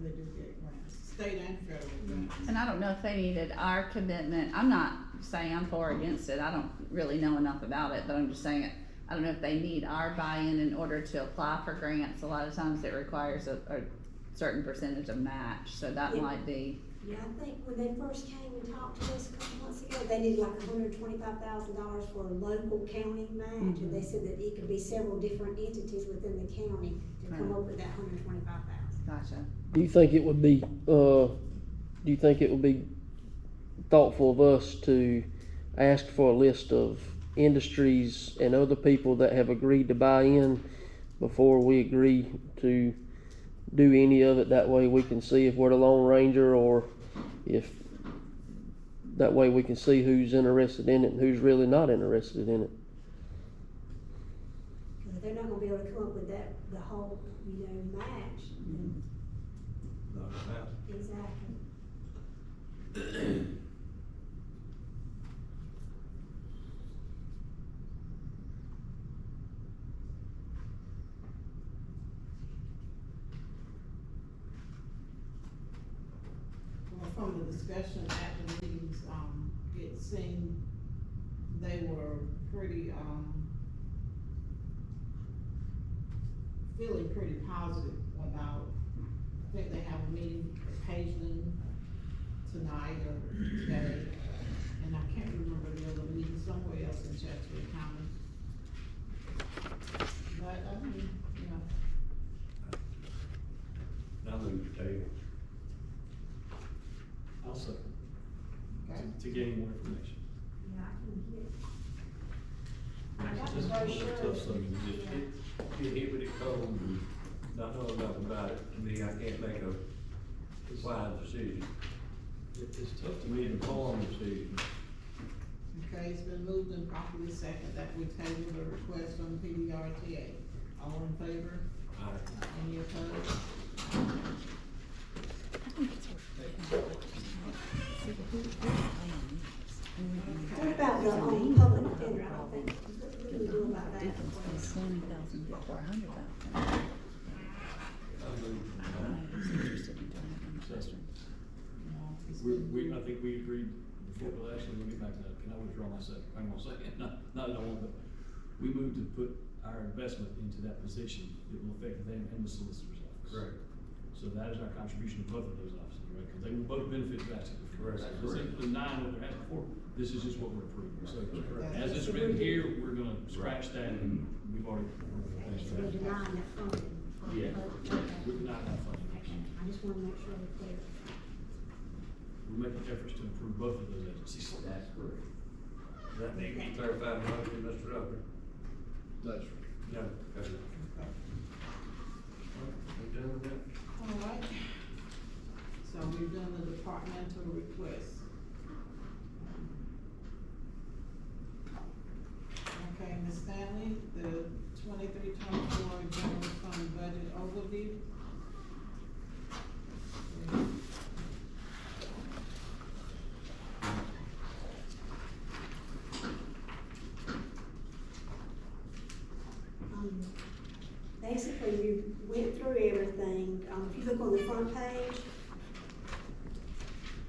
they do get grants, state and federal grants. And I don't know if they needed our commitment, I'm not saying I'm for or against it, I don't really know enough about it, but I'm just saying it. I don't know if they need our buy-in in order to apply for grants, a lot of times it requires a certain percentage of match, so that Yeah. might be, yeah, I think when they first came and talked to us a couple months ago, they needed like $125,000 for a local county match, and they said that it could be several different entities within the county to come up with that $125,000. gotcha. Do you think it would be, thoughtful of us to ask for a list of industries and other people that have agreed to buy in before we agree to do any of it? That way we can see if we're the Lone Ranger, or if, that way we can see who's interested in it and who's really not interested in it. Cause they're not gonna be able to come up with that, the whole, match. Not enough. Exactly. Well, from the discussion at the meetings, it seemed they were pretty, feeling pretty positive about, I think they have a meeting at Pageland tonight or today, and I can't remember the other meeting, somewhere else in Chesterfield County. But, I mean, I move the table. I'll second, okay. to gain more information. Yeah, I can get. I got the This is a brochure. tough subject. Yeah. Get hit with it cold and not know nothing about it, to me, I can't make a wise decision, It's tough to to me me, to informed decision. Okay, it's been moved and properly second that we table the request from PDRTA. All in favor? Any opposed? What about the, public defender, I don't think, what do we do about that? $20,000 for $100,000. I move. No, it's been We, I moved. think we agreed before, well, actually, let me get back to that, can I withdraw my second, hang on a second, not that I want, but we moved to put our investment into that position, it will affect them and the solicitor's office. Correct. So that is our contribution to both of those offices, right, because they will both benefit drastically. Correct. This isn't denying what they're asking for, this is just what we're approving, so, Correct. as it's written here, we're gonna scratch that, and we've already. So we're denying that funding. Yeah. Okay. We're denying that funding. Okay, I just wanna make sure we're clear. We're making efforts to improve both of those agencies. That's correct. Does that need to be clarified in the motion, Mr. Rucker? That's No. Okay. Okay. We done with that? All right. So we've done the departmental requests. Okay, Ms. Stanley, the 23-24 general fund budget overview. Basically, we went through everything, if you look on the front page,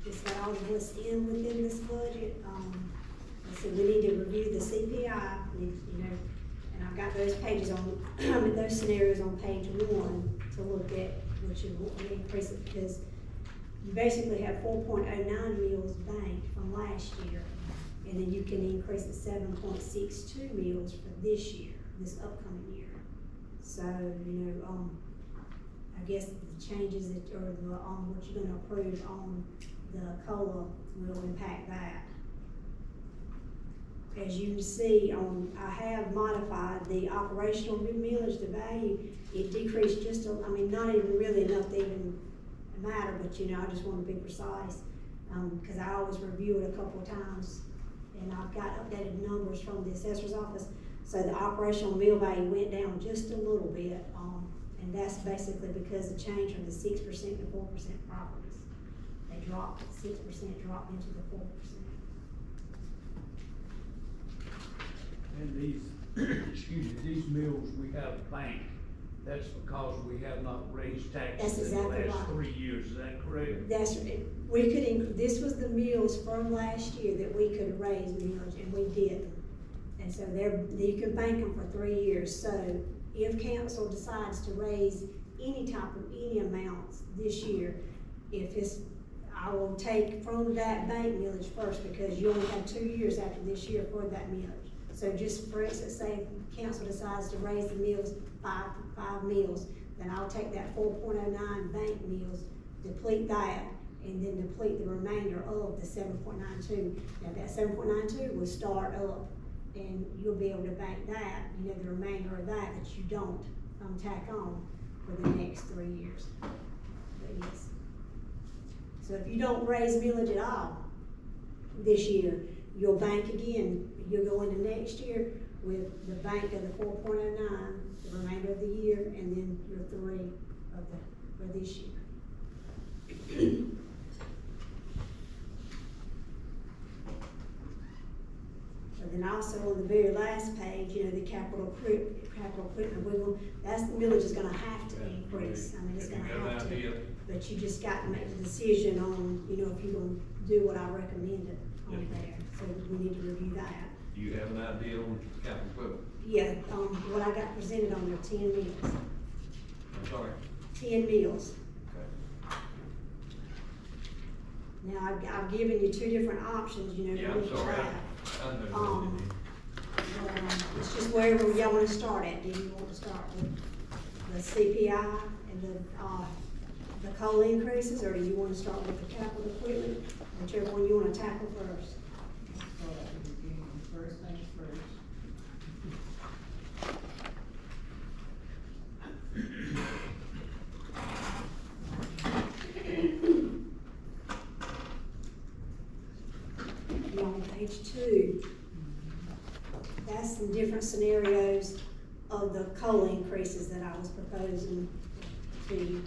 it's got all of what's within this budget, so we need to review the CPI, And I've got those pages on, those scenarios on page 1 to look at, which you want to increase it, because you basically have 4.09 mils banked from last year, and then you can increase it 7.62 mils for this year, this upcoming year. So, I guess the changes that, or the, what you're gonna approve on the COLA will impact that. As you can see I have modified the operational millage, the value, it decreased just not even really enough to even matter, but I just want to be precise, cause I always review it a couple of times, and I've got updated numbers from the assessor's office. So the operational mill value went down just a little bit, and that's basically because the change from the 6% to 4% properties. They dropped, 6% dropped into the 4%. And these, excuse me, these mills we have banked, that's because we have not raised That's taxes in the exactly last right. 3 years, is that correct? That's, we could, this was the mills from last year that we could raise millage, and we didn't. And so you can bank them for 3 years. So if council decides to raise any amounts this year, I will take from that bank millage first, because you only have 2 years after this year for that millage. So just for instance, say council decides to raise the mills five mills, then I'll take that 4.09 bank mills, deplete that, and then deplete the remainder of the 7.92. Now that 7.92 will start up, and you'll be able to bank that, the remainder of that you don't tack on for the next 3 years. But yes. So if you don't raise millage at all this year, you'll bank again. You'll go into next year with the bank of the 4.09, the remainder of the year, and then your 3 for this year. And then also on the very last page, the capital equipment, that's the millage is gonna have to increase. It's gonna have to. But you just got to make the decision on, if you're gonna do what I recommended on there. So we need to review that. Do you have an idea on capital equipment? Yeah, what I got presented on there, 10 meals. I'm sorry? 10 meals. Okay. Now, I've given you 2 different options, Yeah, I'm sorry. I know. It's just wherever y'all wanna start at. Do you want to start with the CPI and the COLA increases, or do you wanna start with the capital equipment? Whichever one you wanna tackle first. First things first. On page 2, that's some different scenarios of the COLA increases that I was proposing to you.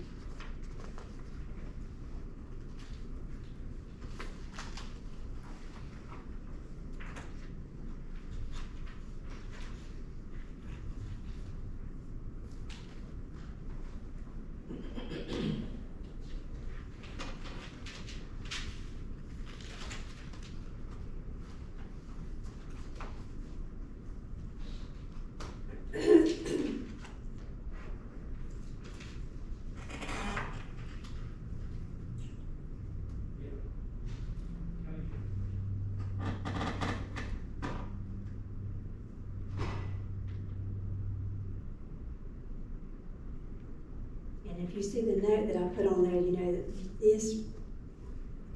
And if you see the note that I put on there, that this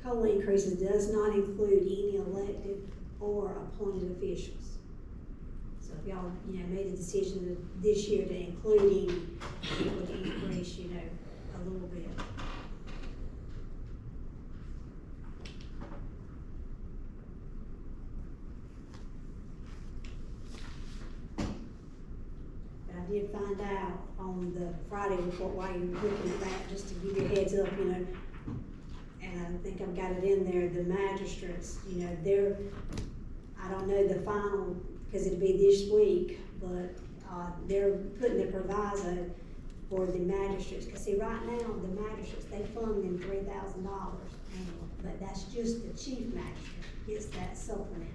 COLA increases does not include any elected or appointed officials. So if y'all, made a decision this year to include any, it would increase, a little bit. I did find out on the Friday report while you were looking at that, just to give you a heads up, and I think I've got it in there, the magistrates, I don't know the final, because it'll be this week, but they're putting the proviso for the magistrates, because see, right now, the magistrates, they fund them $3,000 annually, but that's just the chief magistrate gets that supplement.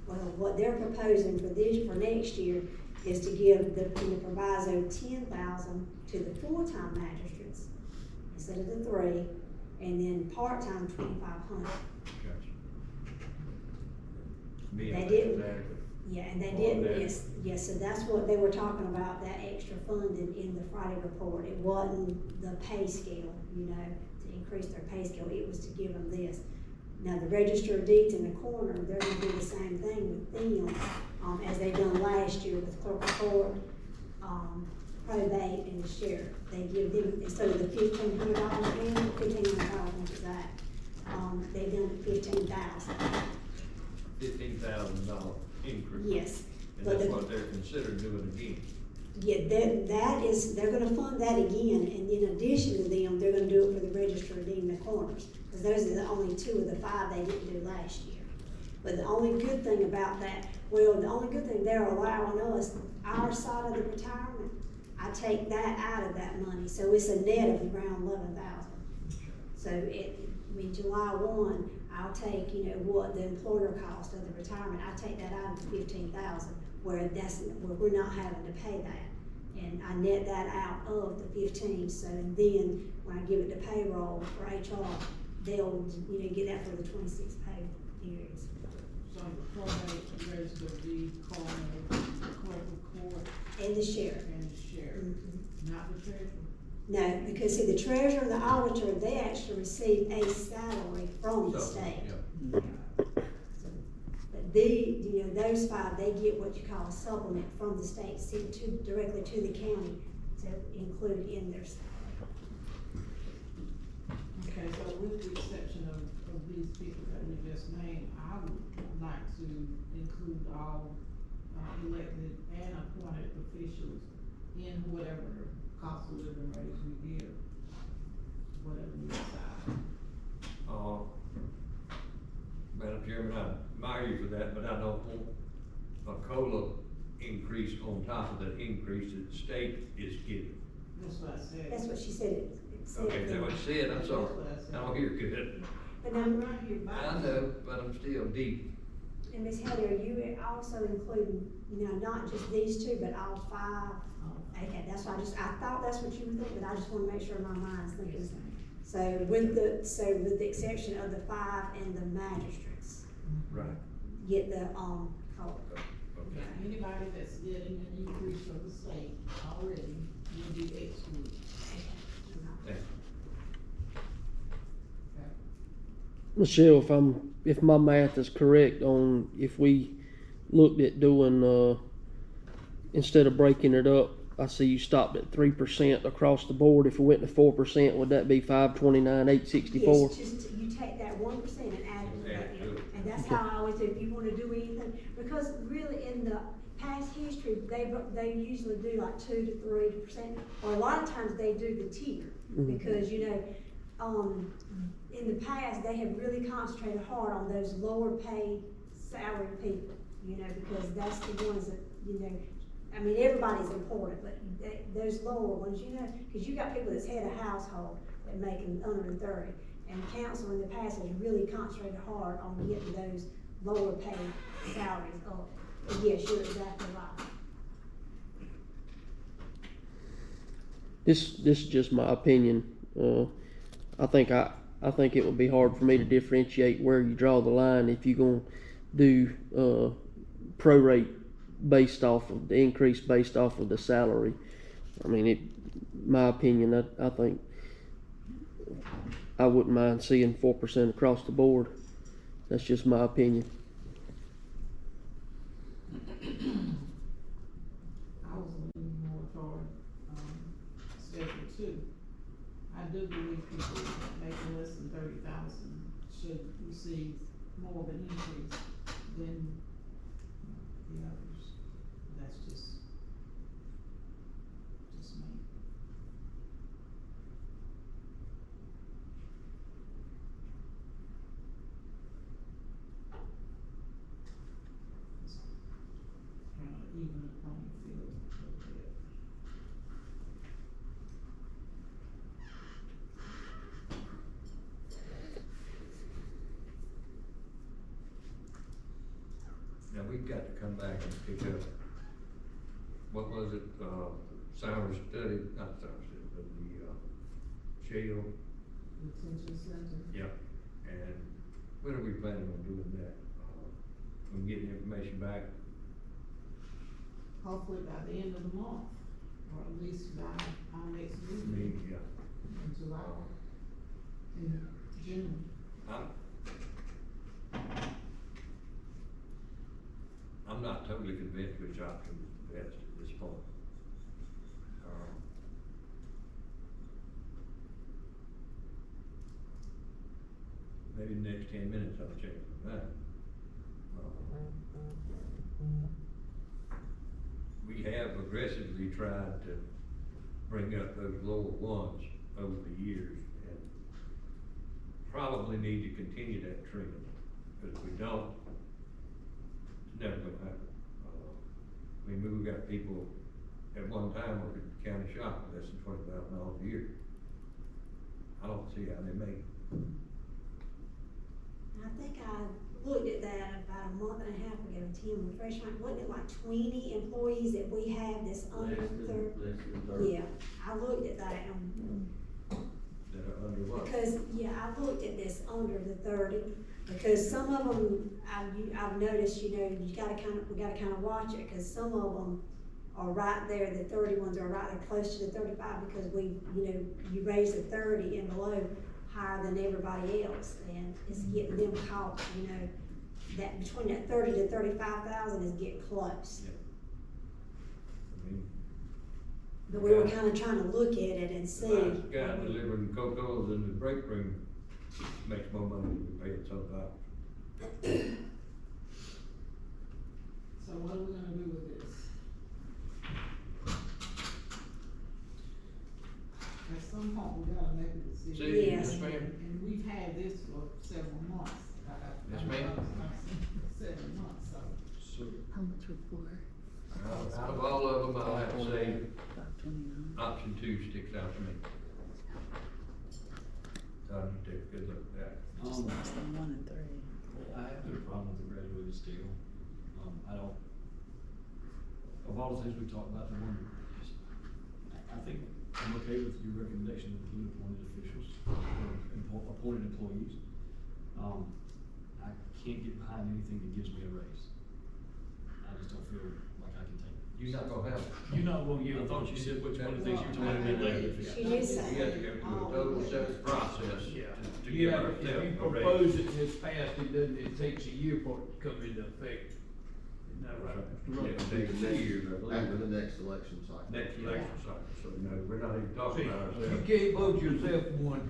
Well, what they're proposing for next year is to give in the proviso 10,000 to the full-time magistrates instead of the 3, and then part-time 2,500. Gotcha. They didn't. Yeah, and they didn't, yes, so that's what they were talking about, that extra funding in the Friday report. It wasn't the pay scale, you know, to increase their pay scale, it was to give them this. Now, the register of deeds in the corner, they're gonna do the same thing with them, as they done last year with clerk of court, probate and the sheriff. They give them, instead of the $1,500 again, $1,500 is that, they done $15,000. $15,000 increase. Yes. And But that's the- what they're considering doing again. Yeah, that is, they're gonna fund that again, and in addition to them, they're gonna do it for the register of deed in the corners, because those are the only 2 of the 5 they didn't do last year. But the only good thing about that, well, the only good thing, they're allowing us, our side of the retirement, I take that out of that money, so it's a net of around 11,000. So July 1, I'll take, you know, what the employer cost of the retirement, I take that out of the 15,000, where we're not having to pay that. And I net that out of the 15, so then when I give it to payroll for HR, they'll, you know, get that for the 26 pay periods. So the probate, register of deed, coroner, clerk of court, And the sheriff. and the sheriff, not the treasurer. No, because see, the treasurer and the auditor, they actually receive a salary from the state. Yeah. But you know, those 5, they get what you call a supplement from the state, sent directly to the county to include in their salary. Okay, so with the exception of these people that we just named, I would like to include all elected and appointed officials in whatever cost of living raise we give, whatever we decide. Madam Chairman, I admire you for that, but I don't want a COLA increase on top of the increase that the state is giving. That's what I said. That's what she said, it said. Okay, is that what you said? I'm sorry. I don't hear good. But I'm now, right here by. I know, but I'm still deep. and Ms. Heather, are you also including, you know, not just these 2, but all 5? Okay, that's why I thought that's what you were thinking, but I just wanna make sure my mind's thinking. So with the exception of the 5 and the magistrates, Right. get the, COLA. Okay. Anybody that's getting an increase from the state already will be excluded. Thank you. Michelle, if my math is correct on if we looked at doing, instead of breaking it up, I see you stopped at 3% across the board. If we went to 4%, would that be 529,864? Yes, just, you take that 1% and add it to Add that, it to it. and that's how I always do, if you wanna do anything, because really in the past history, they usually do like 2 to 3%, or a lot of times they do the tier, because, you know, in the past, they have really concentrated hard on those lower paid salaried people, you know, because that's the ones that, you know, I mean, everybody's important, but those lower ones, you know, because you got people that's head of household that making under 30, and council in the past has really concentrated hard on getting those lower paid salaries up. But yes, you're exactly right. This is just my opinion. I think it would be hard for me to differentiate where you draw the line if you're gonna do prorate based off of the increase based off of the salary. I mean, my opinion, I think I wouldn't mind seeing 4% across the board. That's just my opinion. I was leaning more toward, schedule 2. I do believe people making less than 30,000 should receive more of an increase than the others. That's just me. Kind of even the playing field a little bit. Now, we've got to come back and pick up what was it, salary study, not salary study, but the, jail, Detention center. yeah, and when are we planning on doing that? We getting information back? Hopefully by the end of the month, or at least by our next Me, meeting yeah. in July, in June. I'm not totally convinced which option is best at this point. Maybe the next 10 minutes I'll change my mind. We have aggressively tried to bring up those lower ones over the years, and probably need to continue that trend, because if we don't, it's never gonna happen. I mean, we've got people at one time working at the county shop less than $20,000 a year. I don't see how they make it. I think I looked at that about a month and a half ago, Tim, refresh my, wasn't it like 20 employees that we have that's under thirty? Yeah, I looked at that and That are under what? because, yeah, I looked at this under the 30, because some of them, I've noticed, you know, we gotta kind of watch it, because some of them are right there, the 30 ones are right there close to the 35, because we, you know, you raise the 30 and below higher than everybody else, and it's getting them caught, you know, that between that 30 to 35,000 is getting close. Yeah. I mean, But we were kind of trying to look at it and see. the guy delivering Coca-Colas in the break room makes more money than we pay at $12. So what are we gonna do with this? At some point, we gotta make a decision. See, Yes. yes, ma'am. And we've had this for several months. Yes, ma'am. 7 months, so. So, How much before? Out of all of them, I'll have to say, 529. option 2 sticks out to me. So I need to take a good look at that. Just less than 1 and 3. I have no problem with the graduated steel. I don't, of all the things we talked about, the one, I think I'm okay with your recommendation of including appointed officials, or appointed employees. I can't get behind anything that gives me a raise. I just don't feel like I can take it. You're not gonna have, You're not gonna give. I thought you said which one of the things you were Well, talking about. She did say. you have to go through a total separate process Yeah, to give yeah, ourselves if you a raise. propose it and it's passed, it takes a year for it to come into effect. Isn't that right, Mr. Yeah, Rucker? it takes 2 years, I believe. After the next election cycle. Next election cycle, so no, we're not even talking See, about you ourselves. can't vote yourself one.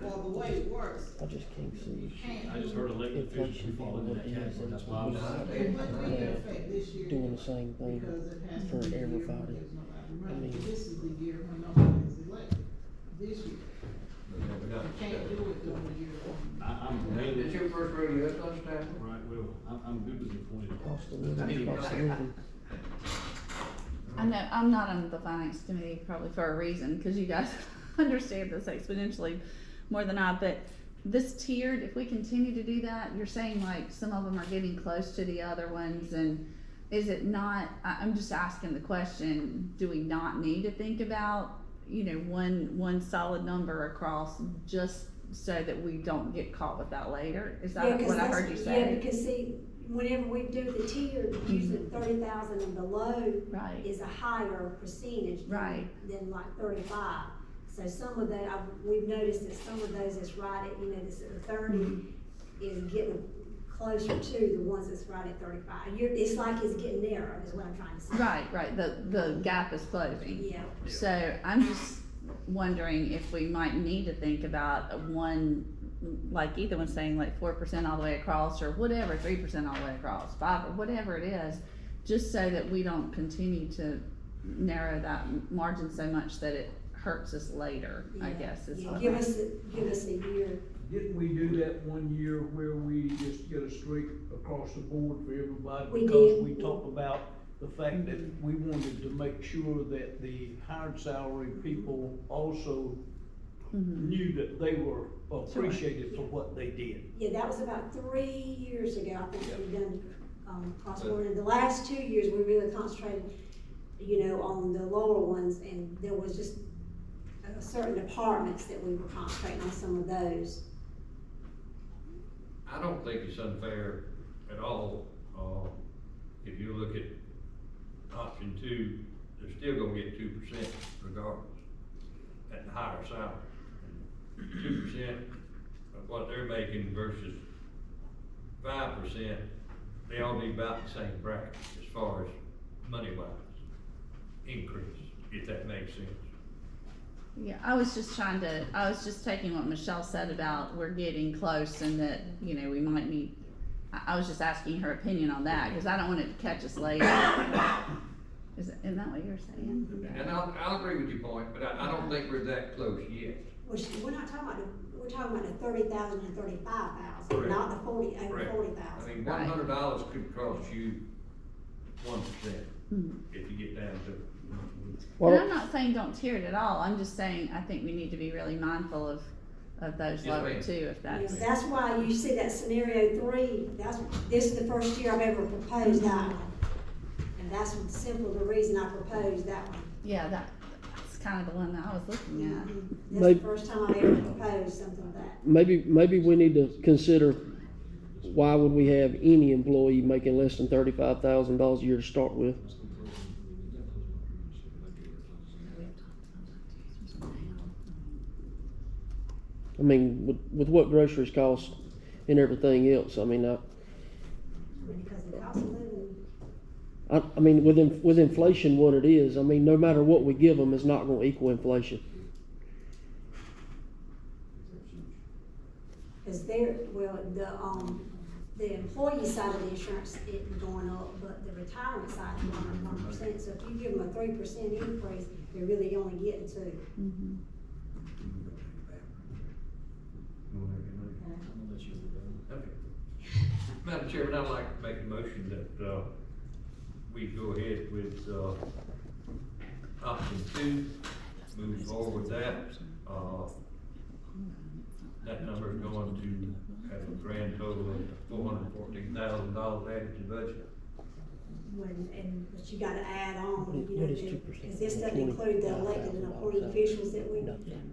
Well, the way it works, I just can't you see. can't. I just heard elected officials who fall into that category, that's why I was. It wouldn't be in effect this year. Doing the same thing Because it has for to be a year when everybody. there's nobody I running. mean- This is the year when nobody is elected, this year. But no, we're not- You can't do it during the year. I'm It's your first rodeo at lunchtime? Right, well, I'm good with the appointed. Cost of living, cost of living. I know, I'm not on the finance committee probably for a reason, cause you guys understand this exponentially more than I, but this tiered, if we continue to do that, you're saying like some of them are getting close to the other ones, and is it not, I'm just asking the question, do we not need to think about, you know, one solid number across just so that we don't get caught with that later? Is Yeah, that 'cause what I that's- heard you Yeah, say? because see, whenever we do the tier, usually 30,000 and below Right. is a higher percentage Right. than like 35. So some of the, we've noticed that some of those that's right at, you know, this at 30 is getting closer to the ones that's right at 35. It's like it's getting narrow, is what I'm trying to say. Right, the gap is closing. Yeah. So I'm just wondering if we might need to think about one, like either one saying like 4% all the way across, or whatever, 3% all the way across, 5, or whatever it is, just so that we don't continue to narrow that margin so much that it hurts us later, I Yeah. guess is Yeah, what give I- us a year. Didn't we do that one year where we just get a straight across the board for everybody? We Because did. we talked about the fact that we wanted to make sure that the hired salary people also Mhm. knew that they were appreciated for what they did. Yeah, that was about 3 years ago, I think we've done across the board. In the last 2 years, we really concentrated, on the lower ones, and there was just certain departments that we were concentrating on some of those. I don't think it's unfair at all, if you look at option 2, they're still gonna get 2% regardless, at the higher salary. 2% of what they're making versus 5%, they all be about the same bracket as far as money-wise increase, if that makes sense. Yeah, I was just taking what Michelle said about we're getting close and that, we might need, I was just asking her opinion on that, cause I don't want it to catch us later. Isn't that what you're saying? And I'll agree with your point, but I don't think we're that close yet. Well, we're not talking about, we're talking about the 30,000 and 35,000, Correct. not the 40, over Correct. 40,000. I mean, $100 could cost you 1%, if you get down to it. Well, And I'm not saying don't tier it at all, I'm just saying I think we need to be really mindful of those Yes, lower ma'am. too, if that's. That's why you see that scenario 3, this is the first year I've ever proposed that one. And that's simply the reason I proposed that one. Yeah, that's kind of the one that I was looking at. That's Maybe- the first time I ever proposed something like that. maybe we need to consider, why would we have any employee making less than $35,000 a year to start with? I mean, with what groceries cost and everything else, I mean, Because the cost of living, I mean, with inflation what it is, I mean, no matter what we give them, it's not gonna equal inflation. because the employee side of the insurance isn't going up, but the retirement side is going up 1%. So if you give them a 3% increase, they're really only getting 2. Mhm. Okay. Madam Chairman, I'd like to make a motion that, we go ahead with, option 2, move forward with that. That number is going to have a grand total of $414,000 added to the budget. But you gotta add on, What is 2%? because this doesn't include the elected and appointed officials that we,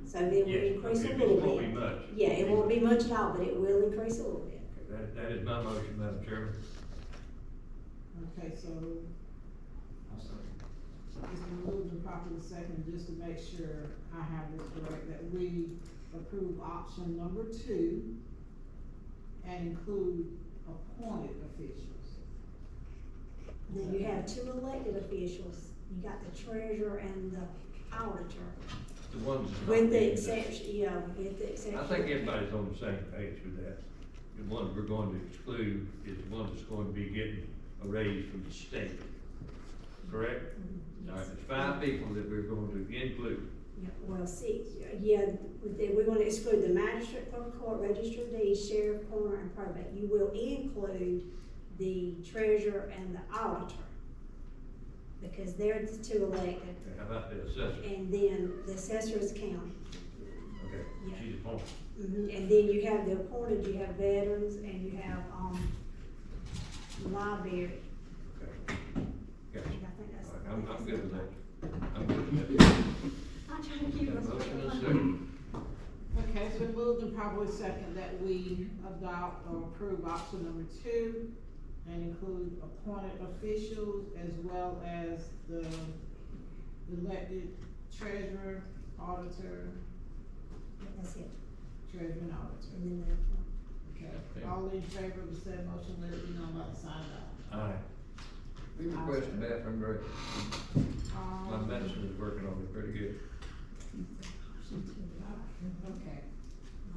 so it will Yes, increase a it little won't be bit. much. Yeah, it won't be much at all, but it will increase a little bit. That is my motion, Madam Chairman. Okay, so it's been moved and properly second, just to make sure I have this correct, that we approve option number 2 and include appointed officials. Then you have 2 elected officials, you got the treasurer and the auditor, The ones that's not with the being- exception, with the exception. I think everybody's on the same page with that. The ones we're going to exclude is the ones that's going to be getting a raise from the state. Correct? All right, there's 5 people that we're going to include. Yeah, well, 6, we're gonna exclude the magistrate, clerk of court, register of deeds, sheriff, coroner, and probate. You will include the treasurer and the auditor, because they're the 2 elected, How about the assessor? and then the assessor is county. Okay, Yeah. she's appointed. And then you have the appointed, you have veterans, and you have, library. Okay. I Gotcha. think that's. All right, I'm good with that. I'm good with that. I'm trying to keep Got a us. motion and a second. Okay, it's been moved and probably second that we adopt or approve option number 2 and include appointed officials as well as the elected treasurer, auditor, That's it. treasurer and auditor. And then Okay, all in favor of the said motion, let it be known by the sign of Aye. We request a bathroom break. aye. My medicine is working on me pretty good. Okay.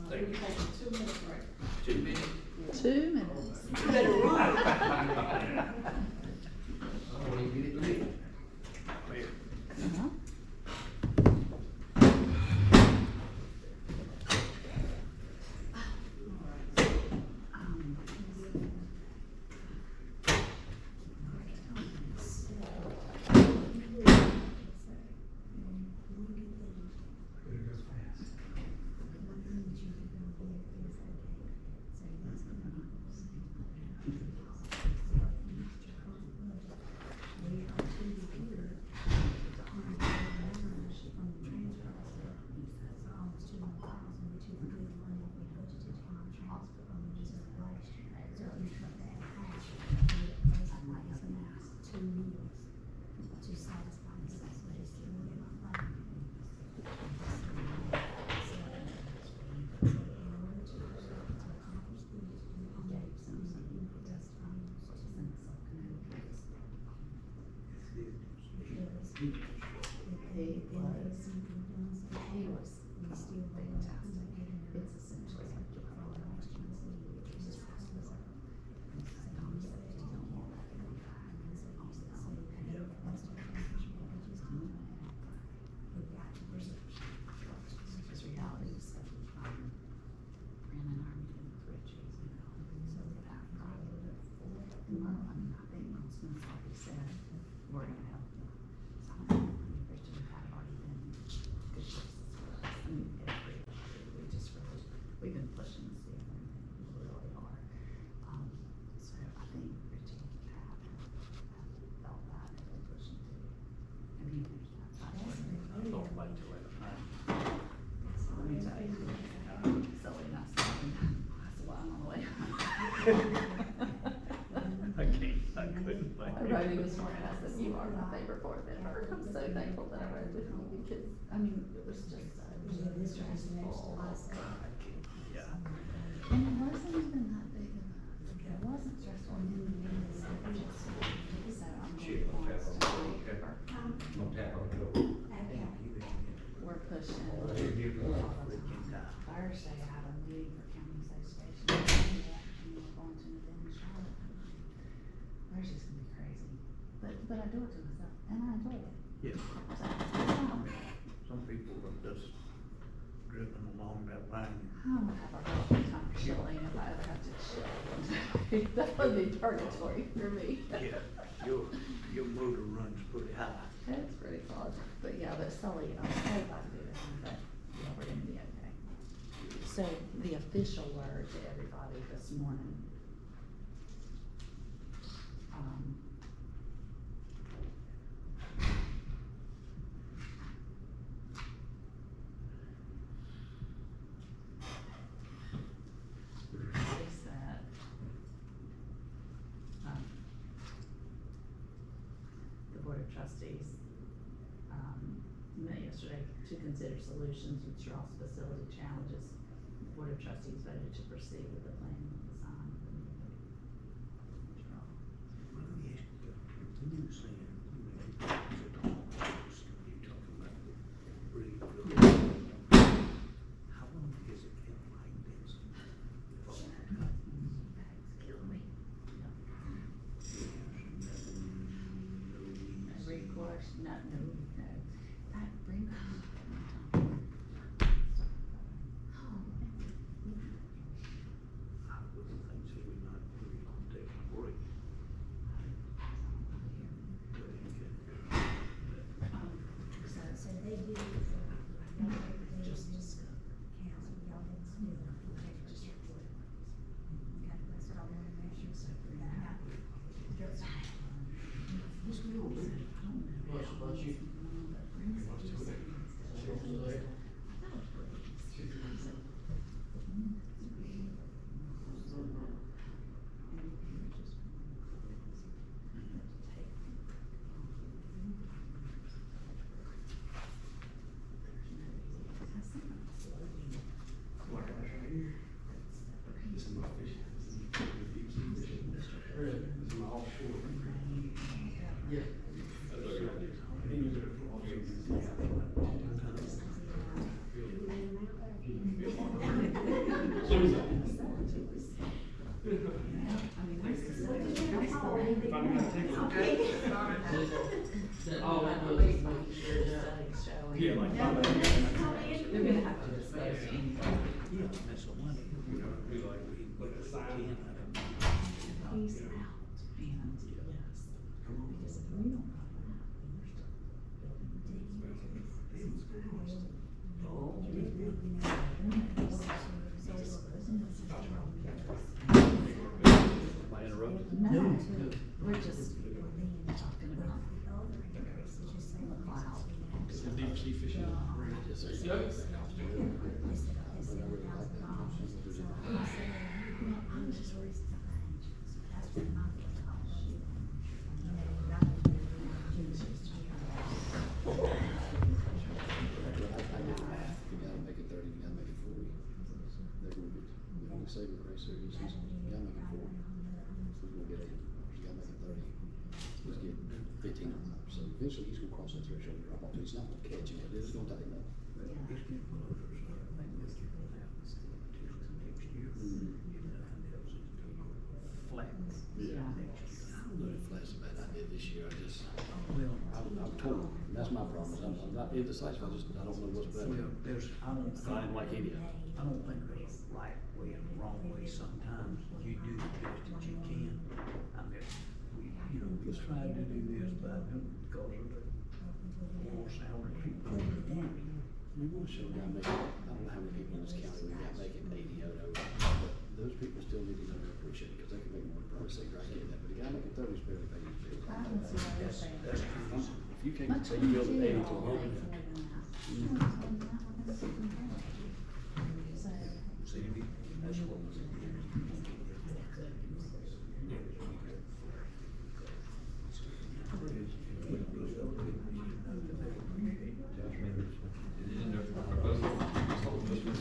Thank We're you. taking a 2-minute break. 2 minutes. 2 minutes. You better run. I don't even get it lit. Uh-huh. he was fantastic. It's essentially like your brother. Just hospital. It's reality stuff. Brandon and I are meeting with Richie's, you know, so that well, I mean, I think most things like you said, we're gonna help you. So I don't know, I mean, Richie and Pat have already been good choices for us. I mean, we just really, we've been pushing to see everything, we really are. So I think Richie and Pat have felt that and been pushing too. And he knows that. I thought back to it. Let me tell you, Sully and I said, that's why I'm on the way home. I couldn't think. I wrote him this morning, I said, you are my favorite board member, I'm so thankful that I wrote with you, because, I mean, it was just so stressful. Yeah. And it wasn't even that big of a, it wasn't stressful, so I'm Shit, going don't tap on the door, okay? to, Don't tap on the door. we're pushing. Thursday, I had a meeting for county association, and we're going to an event in Charlotte. Thursday's gonna be crazy, but I do it to myself, and I enjoy it. Yeah. So, Some people are just driven along that line. I'm gonna have a real good time chilling if I ever have to chill. That would be purgatory for me. Yeah, your motor runs pretty high. That's pretty solid, but yeah, but Sully, I'm so glad to be with him, but yeah, we're gonna be okay. So the official word to everybody this morning. Is that, the Board of Trustees, met yesterday to consider solutions with Charles facility challenges. The Board of Trustees voted to proceed with the planning and design of the new Charles. Well, let me ask you, when you were saying, you talking about the breed, how long has it been like this? Kill me. Recourse, no. That brings. I wouldn't think so, we're not really taking a break. So they do it for, just discover, council, y'all didn't still, just report. Okay, that's what I wanna make sure, so for that. What's going on, man? What's you? This is my fish. This is my offshore. Yeah. Oh, that was. Yeah, like. They're gonna have to dispose of anything. Yeah, that's the one, you know, we like, but the sign. He's out, and yes, because if we don't have that, then we're Am I interrupted? No, we're just talking about the cloud. Is the deep sea fishing? Saving grace there, you gotta make it 40. If we're gonna get $80, you gotta make it 30. He's getting 1,500, so eventually he's gonna cross that threshold, drop off, he's not gonna catch him, it's gonna take him. It's getting closer, so I think this is gonna happen still until next year. If nothing else, it's gonna go flat next year. I don't know if that's a bad idea this year, Well, I'm torn, and that's my problem, is I'm not indecisive, I don't know what's better. well, there's, I don't I don't like any of it. I don't think there's a right way and a wrong way. Sometimes you do the best that you can. I mean, we tried to do this, but because of the more salary people. We wanna show a guy making, I don't know how many people in this county we got making 80 but those people still need to know to appreciate it, cause they can make more than $1 I get that, but the guy making 30 is barely paying his bills. That's true. If you can't say you build an 80 to 100, Sandy, that's what was in here.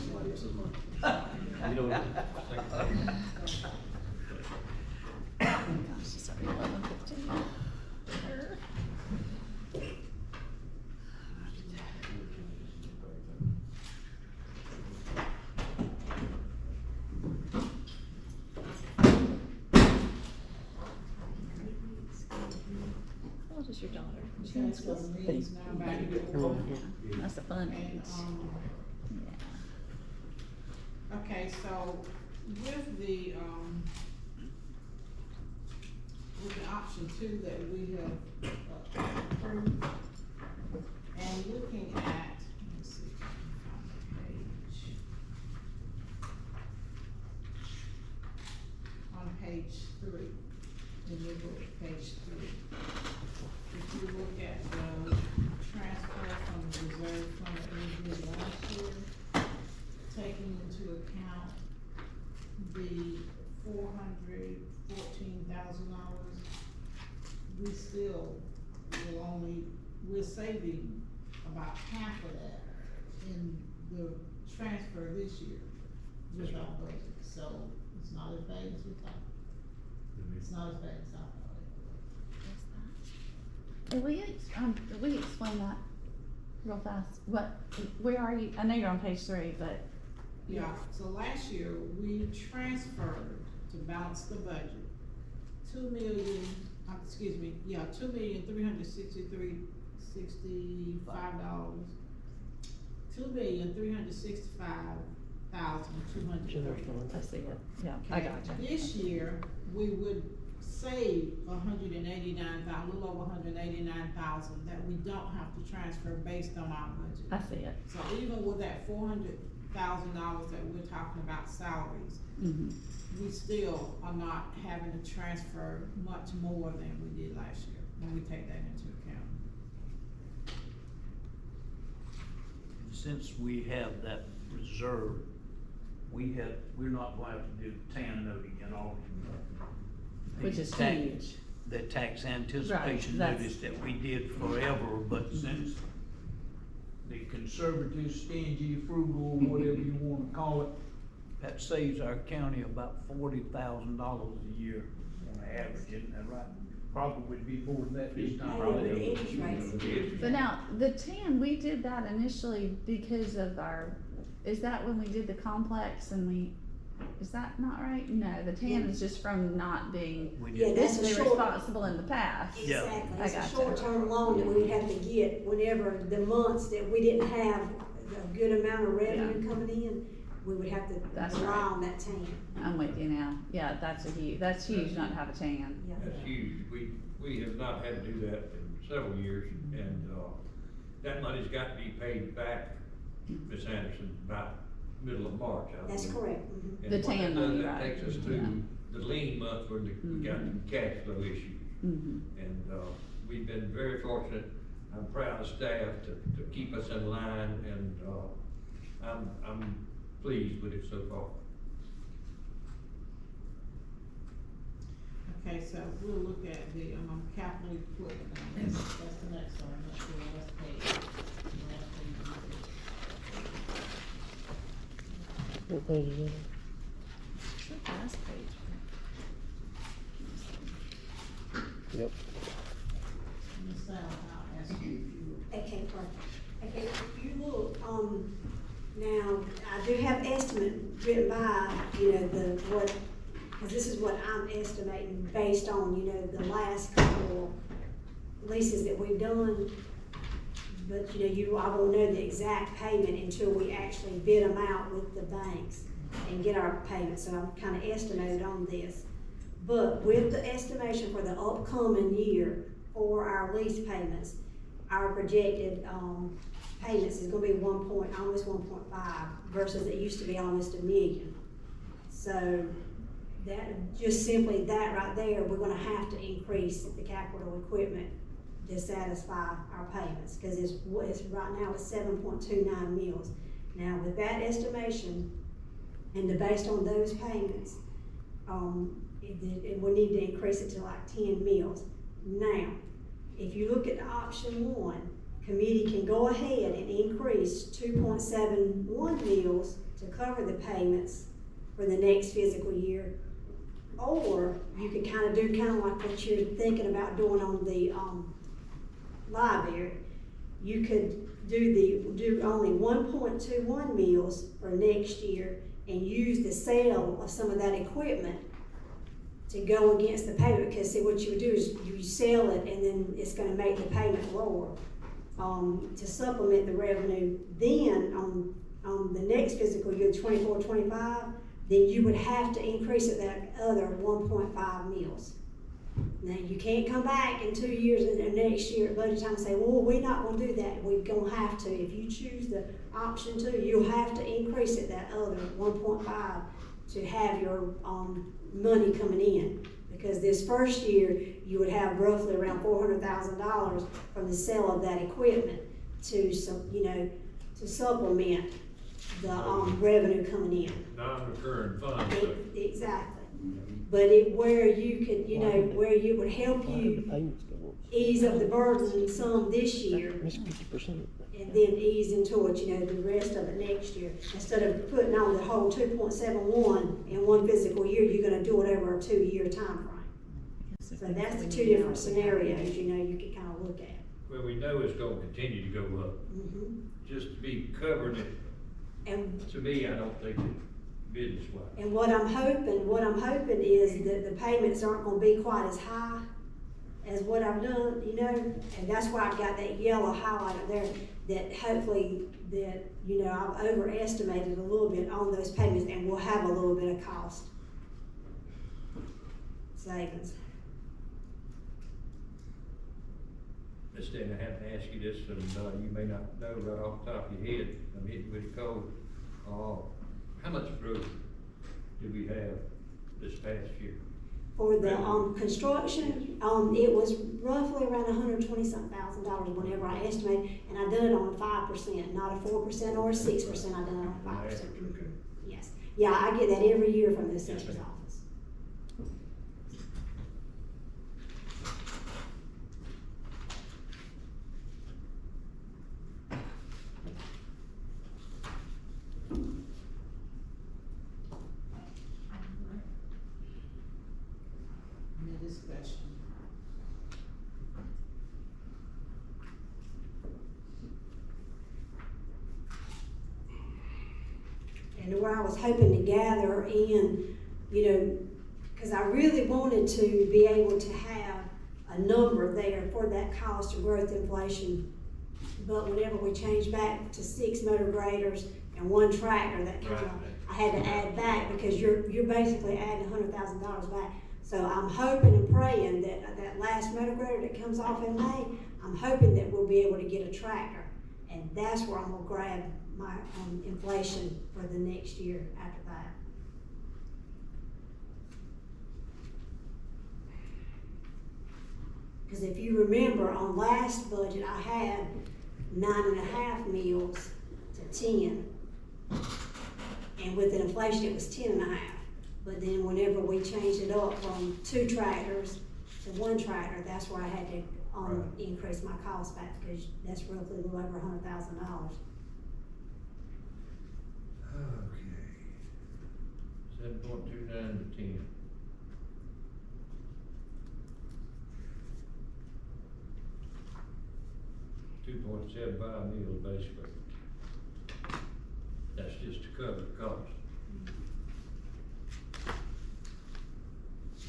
somebody else's money. You know what I mean? Gosh, it's already 11:15. How old is your daughter? Is she in Okay, so school? the meeting's now back in order. Yeah, that's a fun And, age. Yeah. okay, so with the option two that we have approved, and looking at, let me see, if I can find the page. On page 3, in your book, page 3. If you look at the transfer from the reserve fund that we did last year, taking into account the $414,000, we still we're saving about half of that in the transfer this year with our budget, so it's not as bad as we thought. It's not as bad as I thought it Will we explain that real fast? Where are you? I know you're on page 3, but. would. Yeah, so last year, we transferred to balance the budget, $2,365,235. $2,365,235. I see it, yeah, I got you. This year, we would save a little over $189,000 that we don't have to transfer based on our budget. I see it. So even with that $400,000 that we're talking about salaries, Mm-hmm. we still are not having to transfer much more than we did last year, when we take that into account. Since we have that reserve, we're not going to have to do TAN noting and all. Which is tax- huge. The tax anticipation Right, notice that we did forever, but since the conservative, stingy, frugal, whatever you wanna call it, that saves our county about $40,000 a year on average, isn't that right? Probably would be more than that this time. Probably the interest rates. But now, the TAN, we did that initially because of is that when we did the complex and is that not right? No, the TAN is just from not being We Yeah, did, that's a fiscally short- responsible in the past. Yeah. Exactly, I it's a gotcha. short-term loan that we would have to get whenever the months that we didn't have a good amount of revenue coming in, we would have to That's rely right. on that TAN. I'm with you now. Yeah, that's huge not to have a TAN. Yeah. That's huge. We have not had to do that in several years, and, that money's got to be paid back, Ms. Anderson, about middle of March, I That's believe. correct. Mhm. And The what TAN that does, money, that right. takes us to the lean month where we got the cash flow issues. Mm-hmm. And, we've been very fortunate. I'm proud of staff to keep us in line, and, I'm pleased with it so far. Okay, so we'll look at the, capital equipment, that's the next one, that's the last page. What page is that? Last page. Yep. if you look, now, I do have estimate written by, you know, cause this is what I'm estimating based on, you know, the last couple leases that we've done. But, you know, I won't know the exact payment until we actually bid them out with the banks and get our payment, so I'm kinda estimated on this. But with the estimation for the upcoming year for our lease payments, our projected, payments is gonna be almost 1.5 versus it used to be almost $1 million. So that, just simply that right there, we're gonna have to increase the capital equipment to satisfy our payments, cause it's right now it's 7.29 mils. Now with that estimation, and based on those payments, we need to increase it to like 10 mils. Now, if you look at the option 1, committee can go ahead and increase 2.71 mils to cover the payments for the next fiscal year. Or you could do like what you're thinking about doing on the library. You could do only 1.21 mils for next year and use the sale of some of that equipment to go against the payment, because see, what you would do is you sell it and then it's gonna make the payment lower, to supplement the revenue. Then on the next fiscal year, 24-25, then you would have to increase it that other 1.5 mils. Now, you can't come back in 2 years and next year at budget time and say, well, we're not gonna do that. We're gonna have to. If you choose the option 2, you'll have to increase it that other 1.5 to have your, money coming in. Because this first year, you would have roughly around $400,000 from the sale of that equipment to supplement the, revenue coming in. Non-recurring funds. Exactly. But where you could, where you would help you ease up the burden some this year, It's 50%. and then ease into it, the rest of it next year. Instead of putting on the whole 2.71 in one fiscal year, you're gonna do it over a 2-year time frame. So that's the 2 different scenarios, you could kind of look at. Well, we know it's gonna continue to go up. Just to be covering it, And to me, I don't think it's business-wise. And what I'm hoping is that the payments aren't gonna be quite as high as what I've done, and that's why I've got that yellow highlighter there, that hopefully that, I've overestimated a little bit on those payments and we'll have a little bit of cost savings. Ms. Stanley, I have to ask you this, and you may not know right off the top of your head, I'm hitting with the code. How much growth did we have this past year? For the, construction, it was roughly around $120,000 whenever I estimated, and I done it on 5%, not a 4% or a 6%, I done it on 5%. Okay. Yes, yeah, I get that every year from the assessor's ma'am. office. Any discussion? And where I was hoping to gather in, because I really wanted to be able to have a number there for that cost of growth inflation. But whenever we changed back to 6 motor graders and 1 tractor, that kind of, I had to add back, because you're basically adding $100,000 back. So I'm hoping and praying that that last motor grader that comes off in May, I'm hoping that we'll be able to get a tractor. And that's where I'm gonna grab my inflation for the next year after that. Because if you remember, on last budget, I had 9.5 mils to 10. And with the inflation, it was 10.5. But then whenever we changed it up from 2 tractors to 1 tractor, that's where I had to increase my cost back, because that's roughly a little over $100,000. Okay. 7.29 to 10. 2.75 meals basically. That's just to cover the cost.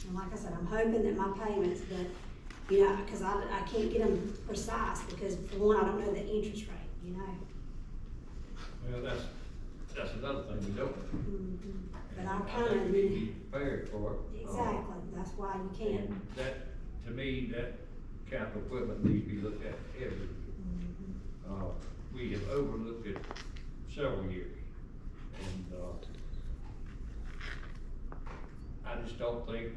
And like I said, I'm hoping that my payments, but, you know, cause I can't get them precise, because for one, I don't know the interest rate, you know? Well, that's another thing we don't know. Mhm. But I And kinda. think we need to be prepared for it. Exactly, that's why you can't. And that, to me, that capital equipment needs to be looked at every year. We have overlooked it several years, and, I just don't think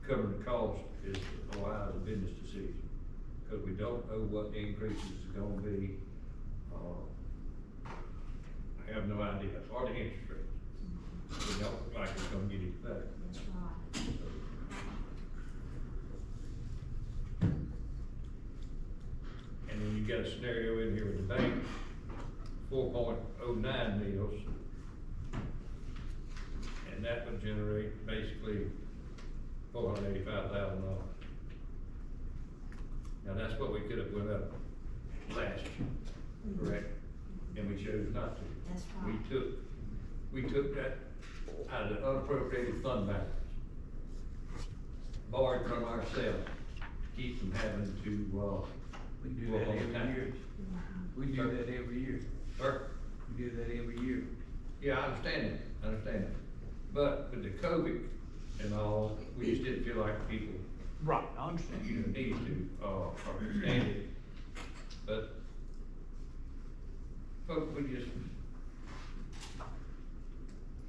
covering the cost is a wise business decision, because we don't know what the increases are gonna be. I have no idea, or the interest rates. We don't look like it's gonna get any better. That's right. And then you got a scenario in here with the bank, 4.09 mils. And that would generate basically $485,000. Now, that's what we could have put up last year, correct? And we chose not to. That's right. We took that out of the unappropriated fund balance, borrowed from ourselves, keep from having to, We do well, that every okay. year. We do that every year. Sir? We do that every year. Yeah, I understand that. But with the COVID and all, we just didn't feel like people, Right, I understand. you know, needed to, understand it. But, folks,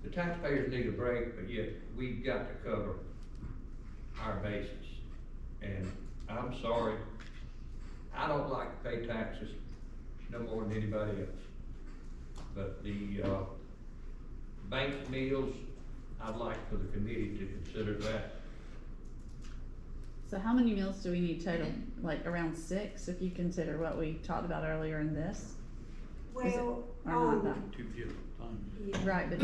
the taxpayers need a break, but yet we've got to cover our bases. And I'm sorry, I don't like to pay taxes no more than anybody else. But the, bank meals, I'd like for the committee to consider that. So how many meals do we need total? Like around 6, if you consider what we talked about earlier in this? Well, Or not that? Two different things. yeah. Right, but,